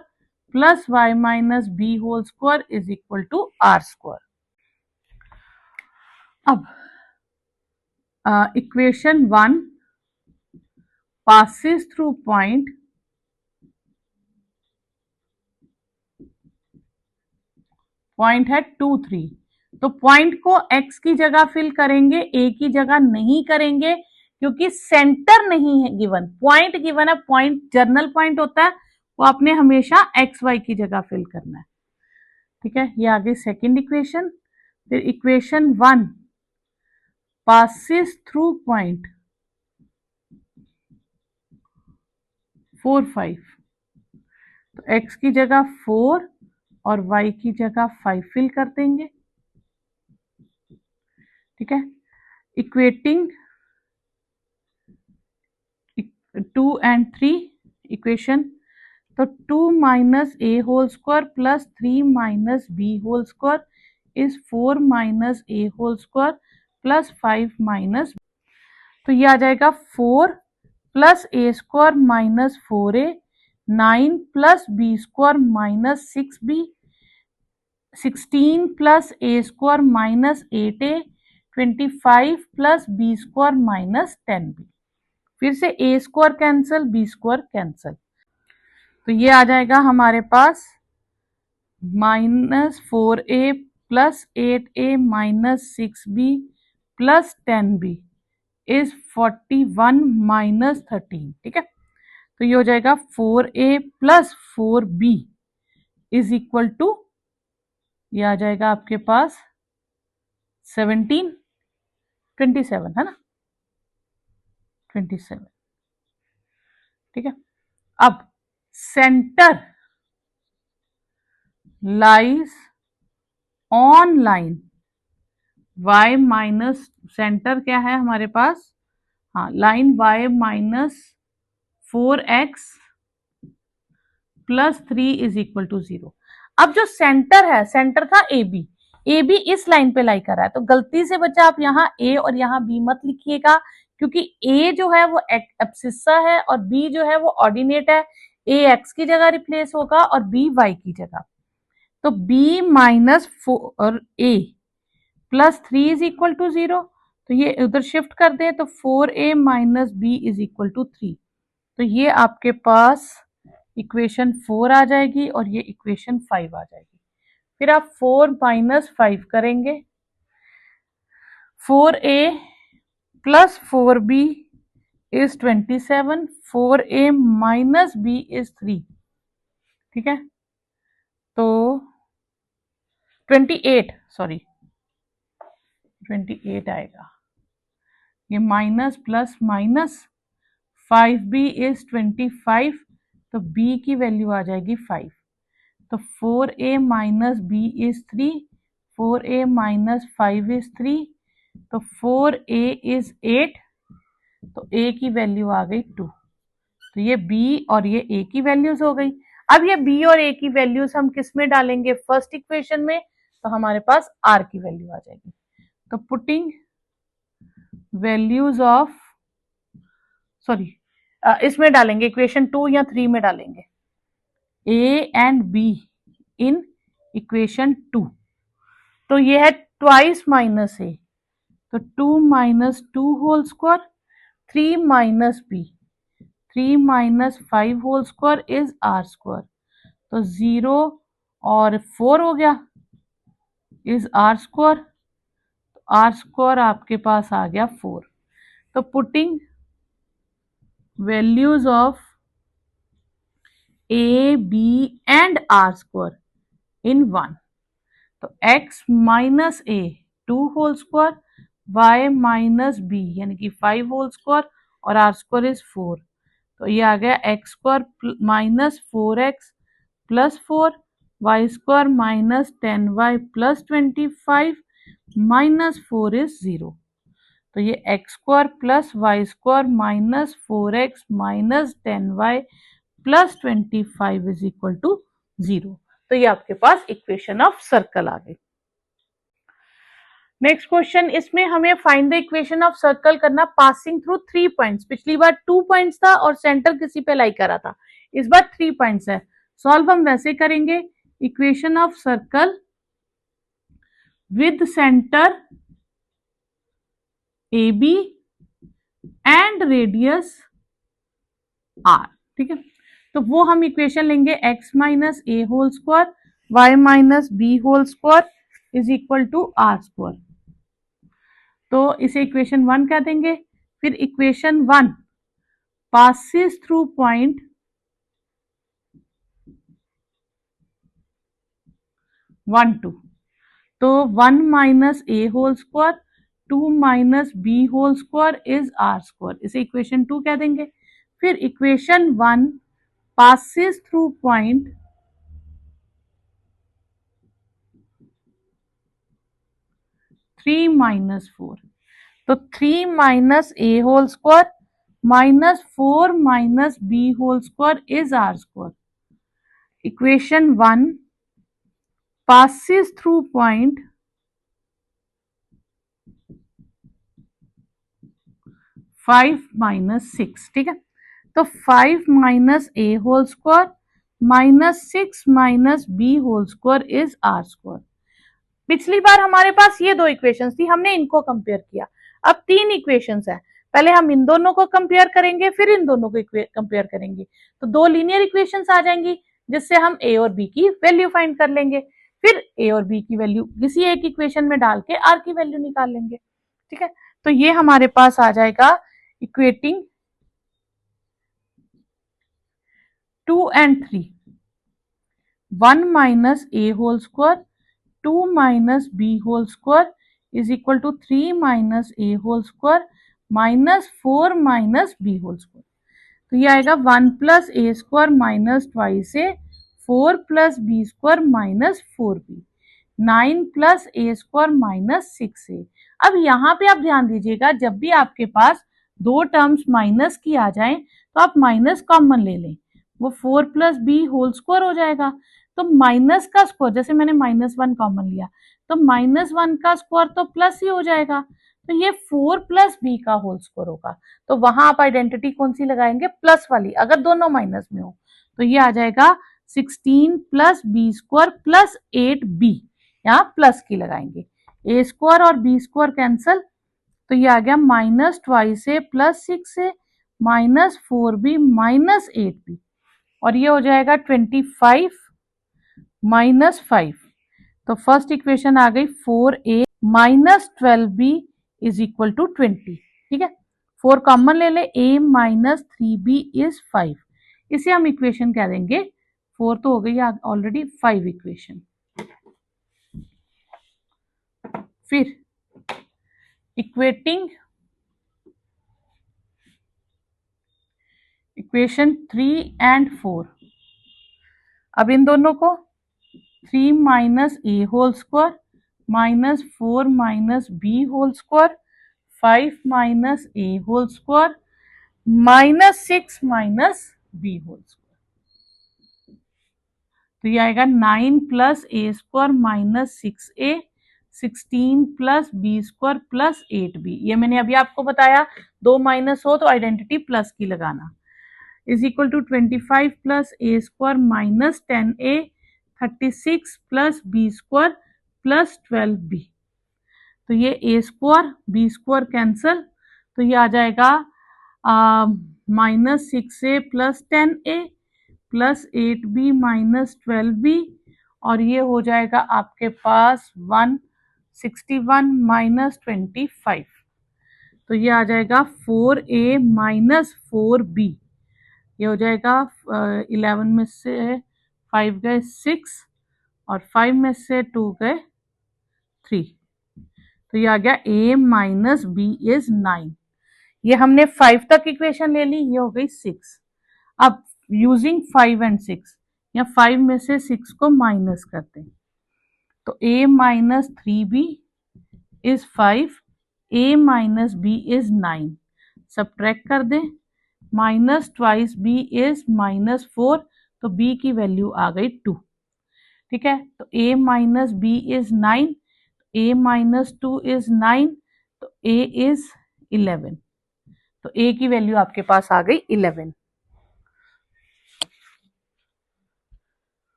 plus Y minus B whole square is equal to are square. अब इक्वेशन 1 passes through point है 2 3, तो पॉइंट को x की जगह फिल करेंगे, a की जगह नहीं करेंगे क्योंकि सेंटर नहीं है गिवन, पॉइंट गिवन है। पॉइंट जर्नल पॉइंट होता है, वो आपने हमेशा एक्स वाई की जगह फिल करना है, ठीक है। ये आ गई सेकेंड इक्वेशन। फिर इक्वेशन 1 passes through point 4 5, तो x की जगह 4 और y की जगह 5 फिल कर देंगे, ठीक है। इक्वेटिंग 2 and 3 इक्वेशन, तो 2 minus A whole square plus 3 minus B whole square is 4 minus A whole square plus 5 minus, तो ये आ जाएगा 4 plus A square minus 4 A, 9 plus B square minus 6b, 16 plus A square minus 8a, 25 plus B square minus 10b। फिर से A square cancel, B square cancel, तो ये आ जाएगा हमारे पास -4a plus 8a minus 6b plus 10b is 41 minus 13। ठीक है, तो ये हो जाएगा 4a plus 4b is equal to, ये आ जाएगा आपके पास 17, 27 है ना, 27। ठीक है, अब center lies on line y minus, center क्या है हमारे पास, हाँ line y minus 4x plus 3 is equal to 0। अब जो सेंटर है, सेंटर था ए बी इस लाइन पे लाई कर रहा है, तो गलती से बच्चा आप यहाँ ए और यहाँ बी मत लिखिएगा, क्योंकि ए जो है वो एब्सिस्सा है और बी जो है वो ऑर्डिनेट है। ए एक्स की जगह रिप्लेस होगा और बी वाई की जगह, तो b minus 4 a plus 3 is equal to 0, तो ये उधर शिफ्ट कर दे, तो 4a minus b is equal to 3, तो ये आपके पास इक्वेशन 4 आ जाएगी और ये इक्वेशन 5 आ जाएगी। फिर आप 4 माइनस 5 करेंगे, 4a plus 4b is 27, 4a minus b is 3। ठीक है, तो 28, सॉरी 28 आएगा, ये minus plus minus 5b is 25, तो b की वैल्यू आ जाएगी 5, तो 4a minus b is 3, 4a minus 5 is 3, तो 4a इज 8, तो a की वैल्यू आ गई 2, तो ये b और ये a की वैल्यूज हो गई। अब ये b और a की वैल्यूज हम किस में डालेंगे, फर्स्ट इक्वेशन में, तो हमारे पास r की वैल्यू आ जाएगी, तो पुटिंग वैल्यूज ऑफ, सॉरी इसमें डालेंगे इक्वेशन 2 या 3 में डालेंगे a and b in equation 2, तो ये है ट्वाइस माइनस ए, तो 2 minus 2 whole square, 3 minus B, 3 minus 5 whole square is R square, तो 0 और 4 हो गया इज आर स्क्वायर, तो आर स्क्वायर आपके पास आ गया 4, तो putting values of A B and R square in 1, तो x minus A 2 whole square, y minus B यानी कि 5 होल स्क्वायर और आर स्क्वायर इज 4, तो ये आ गया x square minus 4x plus 4, y square minus 10y plus 25 minus 4 is 0, तो ये x square plus Y square minus 4x minus 10y plus 25 is equal to 0, तो ये आपके पास इक्वेशन ऑफ सर्कल आ गई। नेक्स्ट क्वेश्चन, इसमें हमें find the equation of circle करना पासिंग थ्रू 3 पॉइंट्स। पिछली बार 2 पॉइंट्स था और सेंटर किसी पे लाई करा था, इस बार 3 पॉइंट्स है। सॉल्व हम वैसे करेंगे, equation of circle with centre A B and radius R. ठीक है, तो वो हम इक्वेशन लेंगे x minus A whole square y minus B whole square is equal to are square, तो इसे इक्वेशन 1 कह देंगे। फिर इक्वेशन 1 पासिस थ्रू पॉइंट 1 2, तो 1 minus A whole square 2 minus B whole square is R square, इसे equation 2 कह देंगे। फिर equation 1 passes through point 3 minus 4, तो 3 minus A whole square minus 4 minus b whole square is r square. Equation 1 passes through point 5 minus 6. ठीक है, तो 5 minus a whole square minus 6 minus b whole square is r square. पिछली बार हमारे पास ये दो equations थी, हमने इनको कंपेयर किया. अब तीन इक्वेशंस है, पहले हम इन दोनों को कंपेयर करेंगे, फिर इन दोनों को कंपेयर करेंगे, तो दो लीनियर इक्वेशंस आ जाएंगी जिससे हम a और b की वैल्यू फाइंड कर लेंगे. फिर a और b की वैल्यू किसी एक इक्वेशन में डाल के r की वैल्यू निकाल लेंगे. ठीक है, तो ये हमारे पास आ जाएगा equating 2 and 3. 1 minus a whole square 2 minus b whole square is equal to 3 minus a whole square minus 4 minus b whole square. तो ये आएगा 1 plus a square minus twice a 4 plus b square minus 4b 9 plus a square minus 6a. अब यहाँ पे आप ध्यान दीजिएगा, जब भी आपके पास दो टर्म्स माइनस की आ जाए तो आप माइनस कॉमन ले लें, वो 4 प्लस बी होल स्क्वायर हो जाएगा. तो माइनस का स्क्वायर, जैसे मैंने -1 कॉमन लिया तो -1 का स्क्वायर तो प्लस ही हो जाएगा, तो ये 4 प्लस बी का होल स्क्वायर होगा. तो वहां आप आइडेंटिटी कौन सी लगाएंगे, प्लस वाली, अगर दोनों माइनस में हो. तो ये आ जाएगा 16 plus B square plus 8b, यहाँ प्लस की लगाएंगे, ए स्क्वायर और बी स्क्वायर कैंसल, तो ये आ गया minus twice A plus 6a minus 4b minus 8b, और ये हो जाएगा 25 माइनस 5. तो फर्स्ट इक्वेशन आ गई 4a minus 12b is equal to 20. ठीक है, 4 कॉमन ले ले, a माइनस 3b इज 5. इसे हम इक्वेशन कह देंगे 4 तो हो गई ऑलरेडी 5 इक्वेशन. फिर इक्वेटिंग इक्वेशन 3 and 4. अब इन दोनों को 3 माइनस ए whole square minus 4 minus B whole square 5 minus ए whole square minus 6 minus B whole square. तो ये आएगा 9 प्लस ए square minus 6a 16 plus B square plus 8b. ये मैंने अभी आपको बताया, दो माइनस हो तो आइडेंटिटी प्लस की लगाना, is equal to 25 plus A square minus 10a 36 plus B square plus 12b. तो ये a square B square cancel, तो ये आ जाएगा minus 6a plus 10a plus 8b minus 12b, और ये हो जाएगा आपके पास 161 माइनस 25. तो ये आ जाएगा 4a माइनस 4b, ये हो जाएगा 11 में से 5 गए 6 और 5 में से 2 गए 3. तो ये आ गया a माइनस b इज 9. ये हमने 5 तक इक्वेशन ले ली, ये हो गई 6. अब यूजिंग 5 and 6, या 5 में से 6 को माइनस करते हैं, तो a minus 3b is 5, a minus b is 9. Subtract कर दें, minus twice b is minus 4, तो b की वैल्यू आ गई 2. ठीक है, तो a minus b is 9, a minus 2 is 9, तो a इज 11. तो a की वैल्यू आपके पास आ गई 11.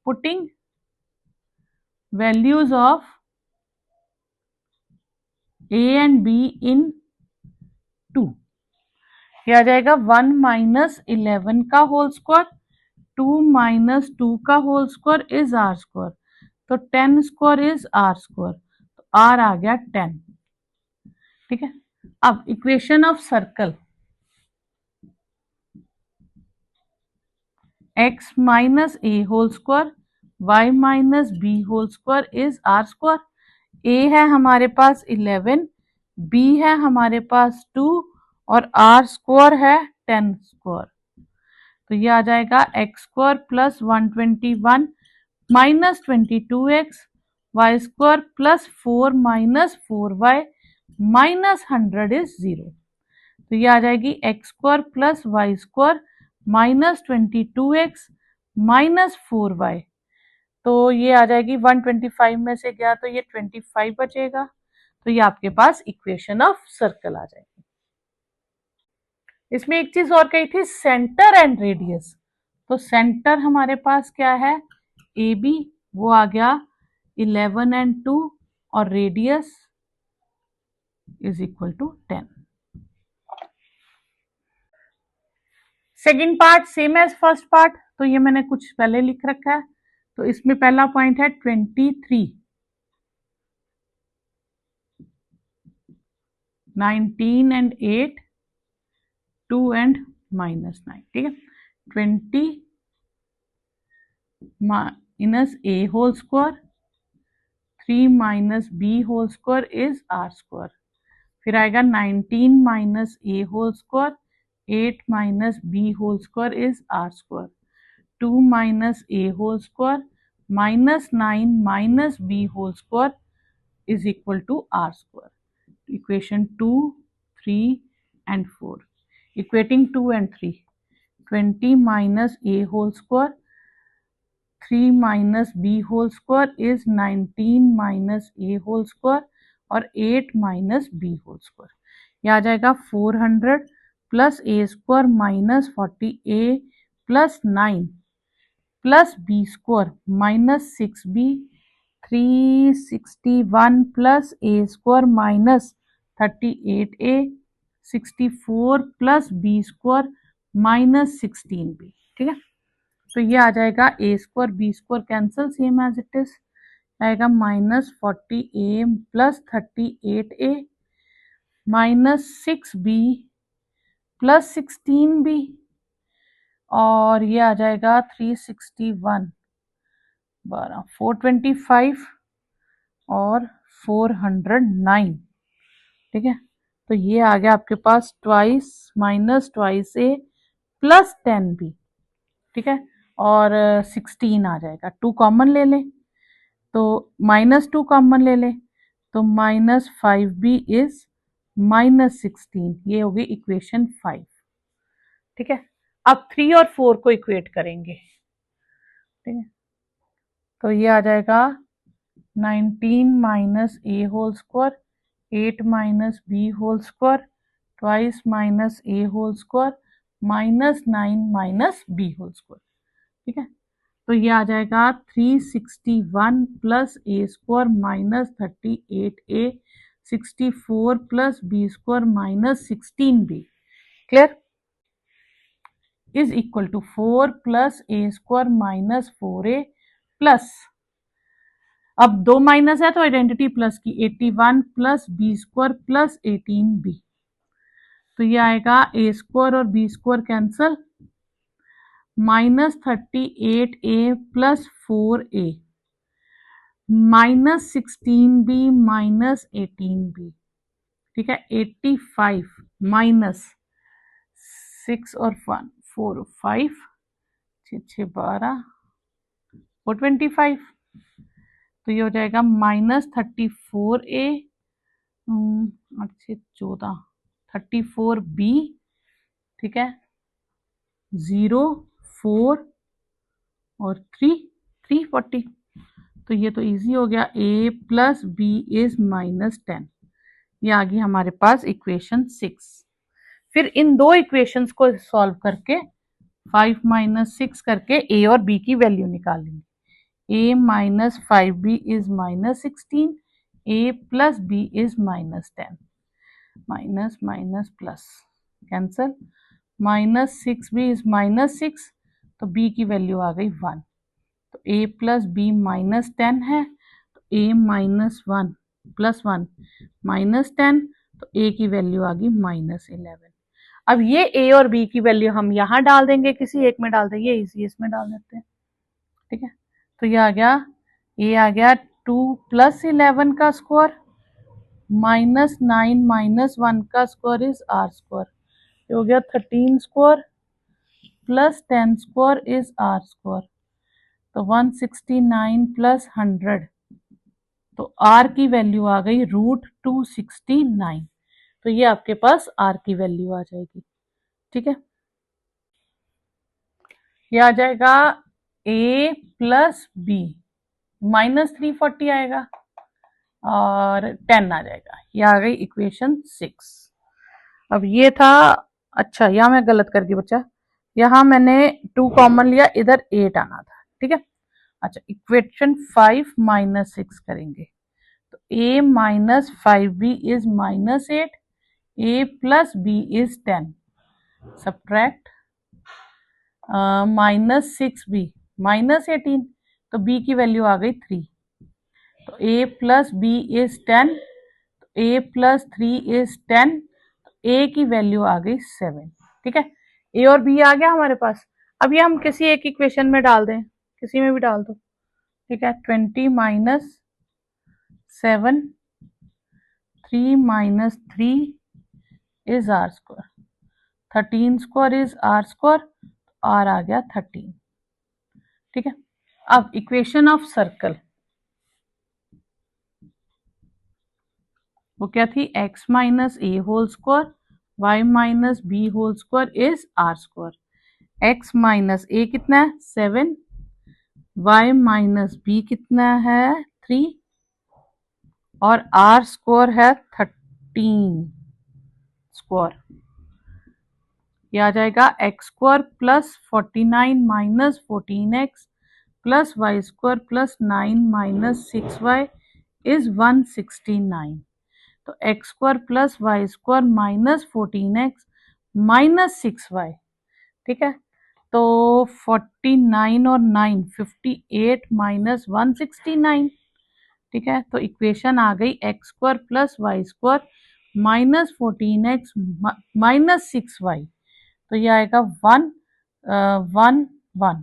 Putting values of a and b in 2, ये आ जाएगा 1 माइनस 11 का होल स्क्वायर 2 माइनस 2 का whole square is R square, तो 10 स्क्वायर इज आर स्क्वायर, तो आर आ गया 10. ठीक है, अब equation of circle x minus A whole square y minus B whole square is R square. a है हमारे पास 11, b है हमारे पास 2 और r स्क्वायर है 10 स्क्वायर. तो ये आ जाएगा x square plus 121 minus 22x y square plus 4 minus 4y minus 100 is 0. तो ये आ जाएगी x square plus Y square minus 22x minus 4y। तो ये आ जाएगी 125 में से गया तो ये 25 बचेगा। तो ये आपके पास इक्वेशन ऑफ सर्कल आ जाएगी। इसमें एक चीज और कही थी, सेंटर एंड रेडियस। तो सेंटर हमारे पास क्या है, ए बी, वो आ गया 11 एंड 2 और radius is equal to 10। Second part same as first part, तो ये मैंने कुछ पहले लिख रखा है। तो इसमें पहला पॉइंट है 23, 19 एंड 8, 2 एंड -9, ठीक है। 20 minus A whole square, 3 minus B whole square is R square. फिर आएगा 19 minus A whole square, 8 minus B whole square is R square. 2 minus A whole square minus 9 minus B whole square is equal to are square. Equation 2, 3 and 4. Equating 2 and 3. 20 minus a whole square, 3 minus b whole square is 19 minus a whole square और 8 minus b whole square। यह आ जाएगा 400 plus a square minus 40a plus 9 plus b square minus 6b, 361 plus a square minus 38a, 64 plus B square minus 16b, ठीक है। तो ये आ जाएगा a square B square cancel, same as it is आएगा minus 40a plus 38a minus 6b plus 16b और ये आ जाएगा 361 12 425 और 409, ठीक है। तो ये आ गया आपके पास twice minus twice A plus 10b, ठीक है, और 16 आ जाएगा। 2 कॉमन ले लें तो -2 कॉमन ले लें तो माइनस 5b इज माइनस 16। ये होगी इक्वेशन 5, ठीक है। अब 3 और 4 को इक्वेट करेंगे, ठीक है। तो ये आ जाएगा 19 माइनस ए whole square, 8 minus B whole square, twice minus ए whole square minus 9 minus B whole square, ठीक है। तो ये आ जाएगा 361 plus A square minus 38a, 64 plus B square minus 16b, clear, is equal to 4 plus A square minus 4a plus, अब 2 minus है तो identity plus की, 81 plus B square plus 18b। तो ये आएगा ए स्क्वायर और B square cancel, minus 38a plus 4a minus 16b minus 18b, ठीक है। 85 माइनस 6 और 1 4 5 6 6 12 425। तो ये हो जाएगा -34a 8 14 34b, ठीक है, 0 4 और 3 340। तो ये तो इजी हो गया, a प्लस बी इज -10। ये आ गई हमारे पास इक्वेशन 6। फिर इन दो इक्वेशंस को सॉल्व करके 5 माइनस 6 करके a और b की वैल्यू निकालेंगे। a minus 5b is -16, a plus b is -10, minus minus plus cancel, minus 6b is -6, तो b की वैल्यू आ गई 1। तो a प्लस बी -10 है, तो a माइनस 1 प्लस 1 -10, तो a की वैल्यू आ गई -11। अब ये a और b की वैल्यू हम यहाँ डाल देंगे, किसी एक में डाल देंगे, इसी इसमें डाल देते हैं, ठीक है। तो ये आ गया, a आ गया 2 प्लस 11 का स्क्वायर माइनस 9 माइनस 1 का स्क्वायर इज आर स्क्वायर। ये हो गया 13 square plus 10 square is R square. तो 169 प्लस 100, तो r की वैल्यू आ गई √269। तो ये आपके पास r की वैल्यू आ जाएगी। ठीक है, ये आ जाएगा a प्लस बी -340 आएगा और 10 आ जाएगा। ये आ गई इक्वेशन 6। अब ये था, अच्छा यहाँ मैं गलत कर दी बच्चा, यहाँ मैंने 2 कॉमन लिया, इधर 8 आना था। ठीक है, अच्छा इक्वेशन 5 -6 करेंगे तो a minus 5b is -8, a plus b is 10, subtract -6b -18, तो b की वैल्यू आ गई 3, तो a प्लस b इज 10, तो a प्लस 3 इज 10, तो a की वैल्यू आ गई 7। ठीक है, a और b आ गया हमारे पास। अब ये हम किसी एक इक्वेशन में डाल दें, किसी में भी डाल दो। ठीक है, 20 minus 7, 3 minus 3 is R square, 13 square is R square, R आ गया 13। ठीक है, अब इक्वेशन ऑफ सर्कल वो क्या थी, x minus A whole square y minus B whole square is R square. x minus A कितना है 7, y माइनस बी कितना है 3 और आर स्क्वायर है 13 स्क्वायर। ये आ जाएगा x square plus 49 minus 14x plus Y square plus 9 minus 6y is 169। तो x square plus Y square minus 14x minus 6y। ठीक है, तो 49 और 9 58 माइनस 169। ठीक है, तो इक्वेशन आ गई x square plus Y square minus 14x minus 6y, तो ये आएगा 1 1 1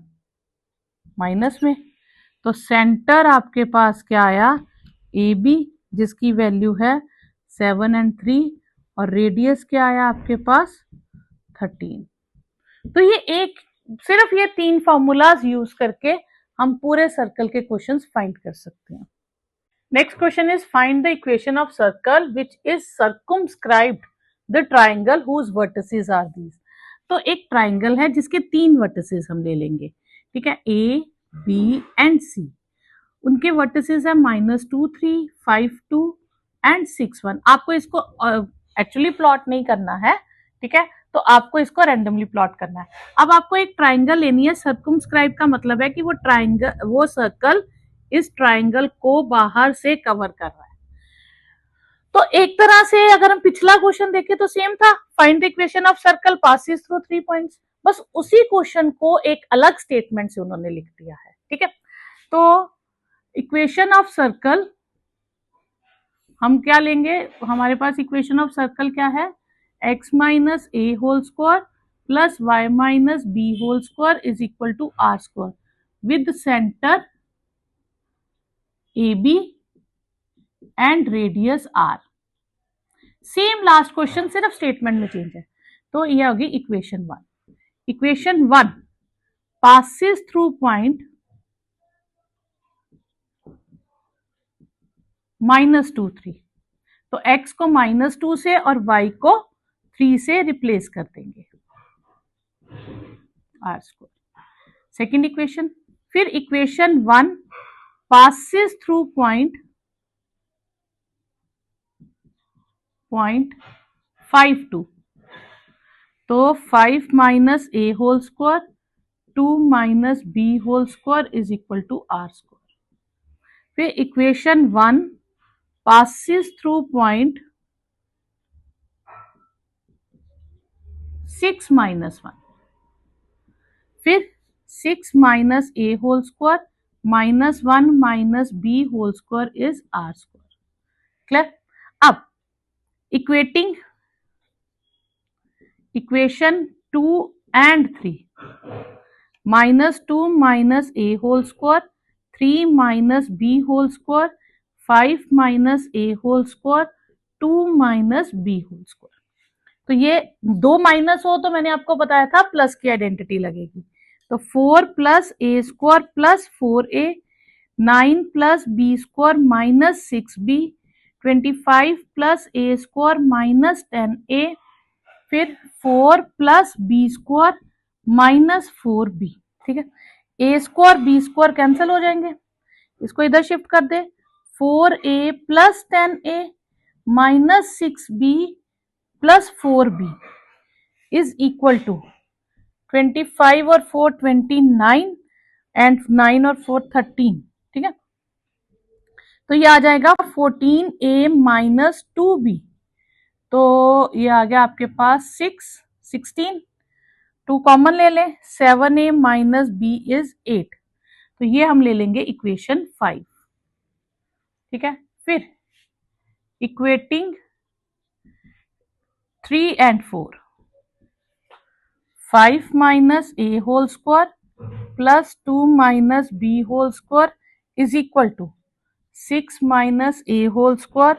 माइनस में। तो सेंटर आपके पास क्या आया, ए बी, जिसकी वैल्यू है 7 और 3, और रेडियस क्या आया आपके पास 13। तो ये एक सिर्फ ये 3 फॉर्मूलाज यूज करके हम पूरे सर्कल के क्वेश्चंस फाइंड कर सकते हैं। Next question is find the equation of circle which is circumscribed the triangle whose vertices are these. तो एक ट्राइंगल है जिसके 3 वर्टिसेस हम ले लेंगे। ठीक है, ए बी एंड सी, उनके वर्टिसेस है -2 3 5 2 एंड 6 1। आपको इसको एक्चुअली प्लॉट नहीं करना है, ठीक है, तो आपको इसको रैंडमली प्लॉट करना है। अब आपको एक ट्राइंगल लेनी है, सर्कमस्क्राइब का मतलब है कि वो ट्राइंगल, वो सर्कल इस ट्राइंगल को बाहर से कवर कर रहा है। तो एक तरह से अगर हम पिछला क्वेश्चन देखें तो सेम था, find the equation of circle passes through 3 points, बस उसी क्वेश्चन को एक अलग स्टेटमेंट से उन्होंने लिख दिया है। ठीक है, तो इक्वेशन ऑफ सर्कल हम क्या लेंगे, हमारे पास इक्वेशन ऑफ सर्कल क्या है, x minus A whole square plus Y minus B whole square is equal to are square with centre A B and radius R. Same last question, सिर्फ statement में change है। तो ये होगी equation 1। Equation 1 passes through point -2 3, तो x को -2 से और y को 3 से रिप्लेस कर देंगे, आर स्क्वायर। सेकेंड इक्वेशन, फिर इक्वेशन 1 passes through point 0.52, तो 5 minus A whole square 2 minus B whole square is equal to are square. फिर equation 1 passes through point 6 minus 1, फिर 6 minus A whole square minus 1 minus B whole square is R square. Clear? अब equating equation 2 and 3, -2 minus A whole square 3 minus B whole square 5 minus A whole square 2 minus B whole square. तो ये 2 minus हो तो मैंने आपको बताया था plus की आइडेंटिटी लगेगी, तो 4 प्लस ए square plus 4a 9 plus B square minus 6b 25 plus ए स्क्वायर माइनस 10a, फिर 4 plus B square minus 4b। ठीक है, a square B square cancel हो जाएंगे, इसको इधर शिफ्ट कर दे। 4a plus 10a minus 6b plus 4b is equal to 25 और 4 29 एंड 9 और 4 13। ठीक है, तो ये आ जाएगा 14a माइनस 2b, तो ये आ गया आपके पास 16। 2 कॉमन ले लें, 7a माइनस b इज 8, तो ये हम ले लेंगे इक्वेशन 5। ठीक है, फिर equating 3 and 4, 5 minus a whole square plus 2 minus b whole square is equal to 6 minus a whole square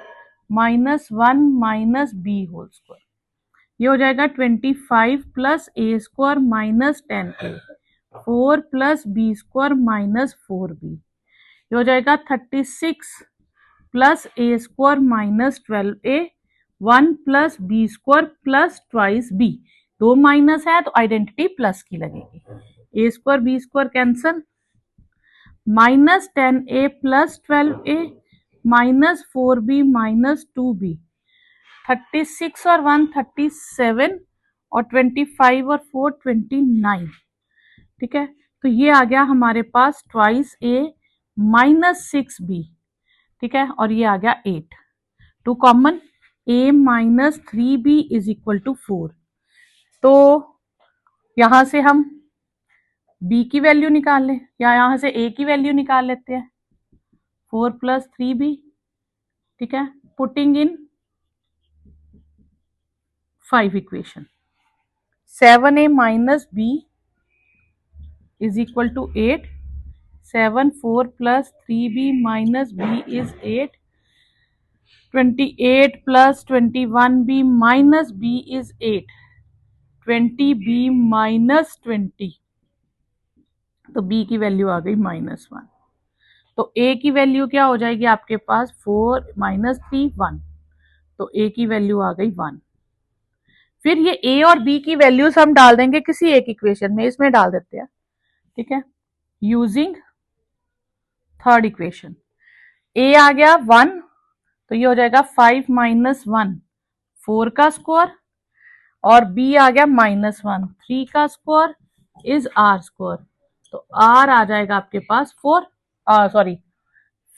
minus 1 minus b whole square. ये हो जाएगा 25 plus a square minus 10a, 4 plus b square minus 4b। ये हो जाएगा 36 plus a square minus 12a, 1 plus b square plus twice b। दो minus है तो identity plus की लगेगी, a square b square cancel, minus 10a plus 12a minus 4b minus 2b। 36 और 1 37 और 25 और 4 29। ठीक है, तो ये आ गया हमारे पास ट्वाइस a माइनस 6b। ठीक है, और ये आ गया 8। 2 common, a minus 3b is equal to 4। तो यहां से हम b की वैल्यू निकाल लें या यहां से a की वैल्यू निकाल लेते हैं, 4 प्लस 3b। ठीक है, putting in 5 equation, 7a minus b is equal to 8, 7 4 plus 3b minus b is 8, 28 plus 21b minus b is 8, 20b minus 20, तो b की वैल्यू आ गई -1। तो a की वैल्यू क्या हो जाएगी आपके पास, 4 माइनस 3 1, तो a की वैल्यू आ गई 1। फिर ये a और b की वैल्यूज हम डाल देंगे किसी एक इक्वेशन में, इसमें डाल देते हैं। ठीक है, यूजिंग थर्ड इक्वेशन, a आ गया 1, तो ये हो जाएगा 5 माइनस 1 4 का स्क्वायर, और b आ गया -1 3 का स्क्वायर इज r स्क्वायर, तो r आ जाएगा आपके पास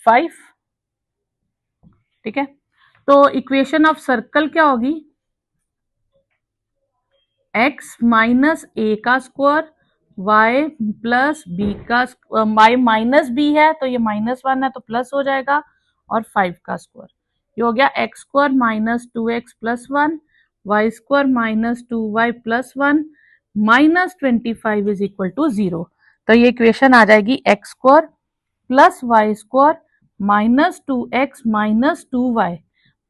5। ठीक है, तो इक्वेशन ऑफ सर्कल क्या होगी, x माइनस a का स्क्वायर y प्लस b का, y माइनस b है तो ये -1 है तो प्लस हो जाएगा, और 5 का स्क्वायर, ये हो गया x square minus 2x plus 1, y square minus 2y plus 1 minus 25 is equal to 0। तो ये इक्वेशन आ जाएगी x square plus Y square minus 2x minus 2y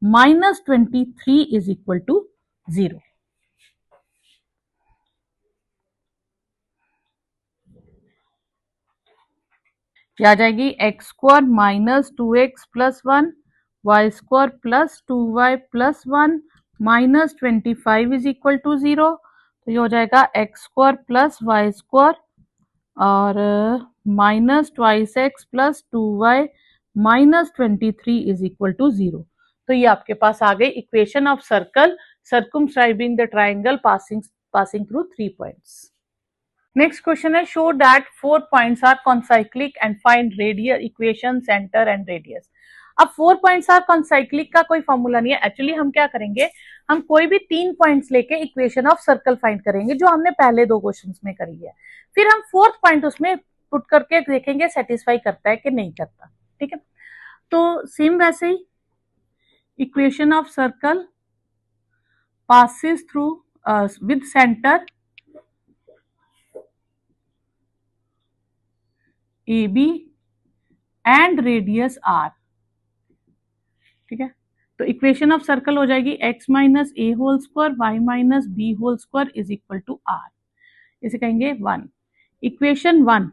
minus 23 is equal to 0। आ जाएगी x square minus 2x plus 1, y square plus 2y plus 1 minus 25 is equal to 0। तो ये हो जाएगा x square plus Y square और minus twice X plus 2y minus 23 is equal to 0। तो ये आपके पास आ गई equation of circle circumscribing the triangle passing through 3 points. Next question है, show that 4 points are concyclic and find radius equation centre and radius. अब 4 points are concyclic का कोई फॉर्मूला नहीं है, एक्चुअली हम क्या करेंगे, हम कोई भी 3 पॉइंट्स लेके इक्वेशन ऑफ सर्कल फाइंड करेंगे जो हमने पहले 2 क्वेश्चंस में करी है, फिर हम 4th पॉइंट उसमें पुट करके देखेंगे सेटिस्फाई करता है कि नहीं करता। ठीक है, तो सेम वैसे ही equation of circle passes through with center AB and radius R। ठीक है, तो इक्वेशन ऑफ सर्कल हो जाएगी x minus A whole square y minus B whole square is equal to R। इसे कहेंगे 1। Equation 1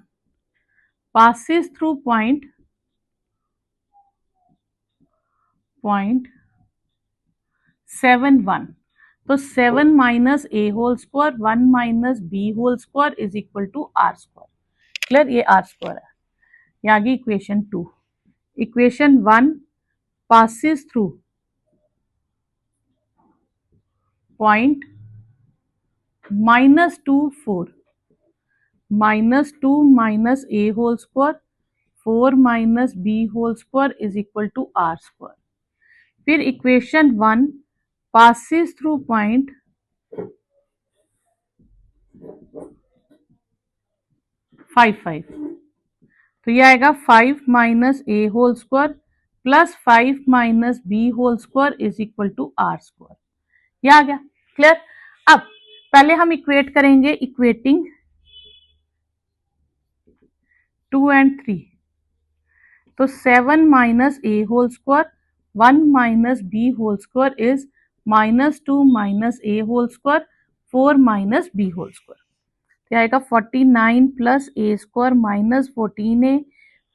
passes through point 0.71। तो 7 minus A whole square 1 minus B whole square is equal to are square. Clear, ये R square है। ये आ गई equation 2। Equation 1 passes through point -2 4 -2 minus a whole square 4 minus b whole square is equal to r square। फिर equation 1 passes through point 5 5। तो ये आएगा 5 minus A whole square plus 5 minus B whole square is equal to are square. ये आ गया। Clear. अब पहले हम इक्वेट करेंगे, इक्वेटिंग 2 एंड 3। तो 7 minus A whole square 1 minus B whole square is -2 minus A whole square 4 minus B whole square. तो आएगा 49 प्लस ए square minus 14a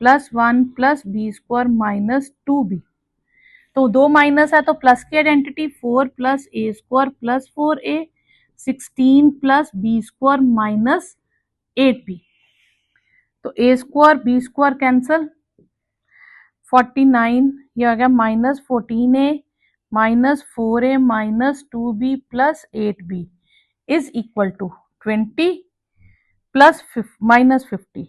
plus 1 plus B square minus 2b। तो दो minus है तो plus की identity 4 plus ए square plus 4a 16 plus B square minus 8b। तो A square B square cancel 49 ये आ गया minus 14a minus 4a minus 2b plus 8b is equal to 20 plus minus 50।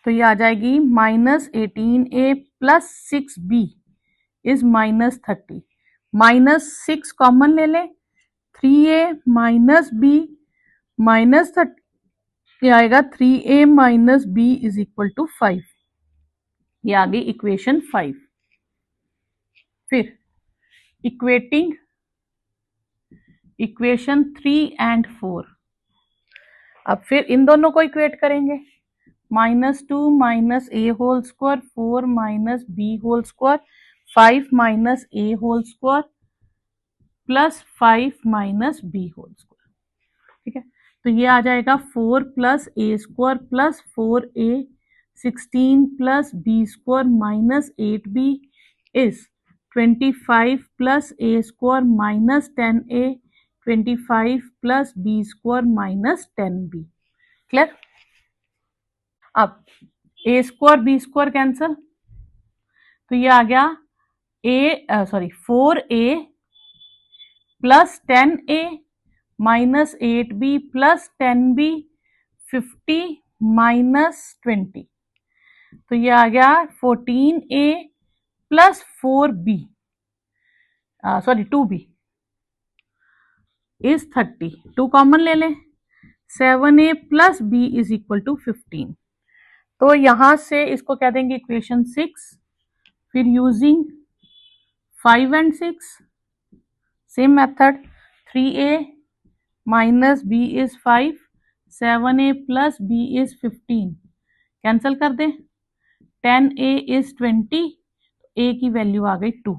तो ये आ जाएगी minus 18a plus 6b is minus 30। Minus 6 common ले लें 3a माइनस b माइनस 30। ये आएगा 3a minus b is equal to 5। ये आ गई इक्वेशन 5। फिर इक्वेटिंग इक्वेशन 3 एंड 4। अब फिर इन दोनों को इक्वेट करेंगे। -2 माइनस ए whole square 4 minus B whole square 5 minus ए whole square plus 5 minus B whole square. ठीक है, तो ये आ जाएगा 4 plus A square plus 4a 16 plus B square minus 8b is 25 plus A square minus 10a 25 plus B square minus 10b। Clear. अब A square B square cancel, तो ये आ गया 4a plus 10a minus 8b plus 10b 50 minus 20। तो ये आ गया 14a plus 4b 2b is 30। 2 common ले लें 7a plus b is equal to 15। तो यहां से इसको कह देंगे इक्वेशन 6। फिर using 5 and 6 same method 3a minus b is 5 7a plus b is 15 cancel कर दें 10a इज 20। a की वैल्यू आ गई 2।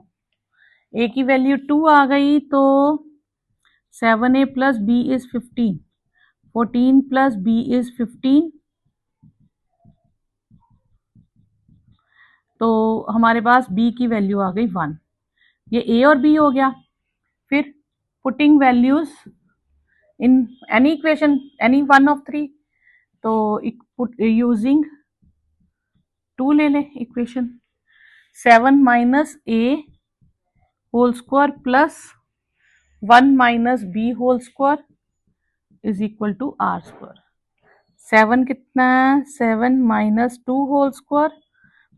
a की वैल्यू 2 आ गई तो 7a plus b is 15 14 plus b is 15। तो हमारे पास b की वैल्यू आ गई 1। ये a और b हो गया। फिर putting values in any equation any one of 3। तो यूजिंग 2 ले लें equation 7 minus a whole square plus 1 minus b whole square is equal to are square. 7 कितना है 7 minus 2 whole square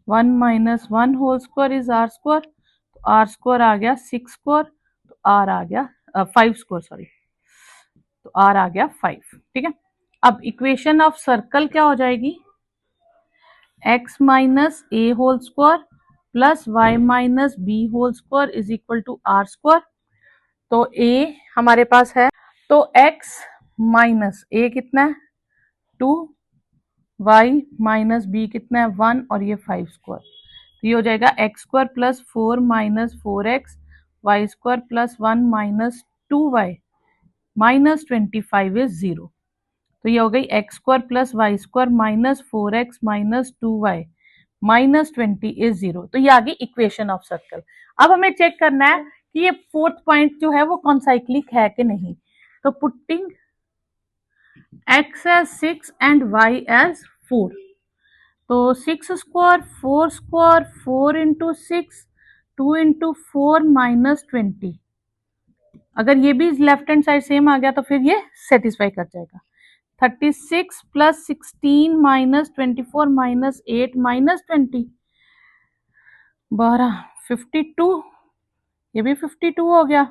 1 minus 1 whole square is R square. तो R square आ गया 6 square तो R आ गया 5 स्क्वायर सॉरी। तो आर आ गया 5। ठीक है, अब इक्वेशन ऑफ सर्कल क्या हो जाएगी x minus A whole square plus Y minus B whole square is equal to are square. तो a हमारे पास है तो x माइनस ए कितना है 2 y माइनस बी कितना है 1 और ये 5 स्क्वायर। तो ये हो जाएगा x square plus 4 minus 4x y square plus 1 minus 2y minus 25 is 0। तो ये हो गई x square plus Y square minus 4x minus 2y -20 is 0। तो ये आ गई इक्वेशन ऑफ सर्कल। अब हमें चेक करना है कि ये फोर्थ पॉइंट जो है वो कॉन्साइक्लिक है कि नहीं। तो putting x as 6 and y as 4, तो 6 स्क्वायर 4 स्क्वायर 4 इंटू 6 2 इंटू 4 -20। अगर ये भी लेफ्ट हैंड साइड सेम आ गया तो फिर ये सेटिस्फाई कर जाएगा। 36 प्लस 16 -24 -8 -20 12 52, ये भी 52 हो गया।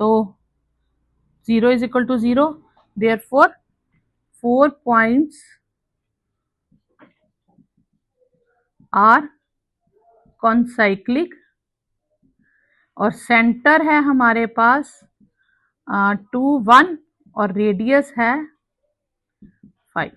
तो 0 is equal to 0, therefore 4 points are concyclic और सेंटर है हमारे पास 2 1 और रेडियस है 5।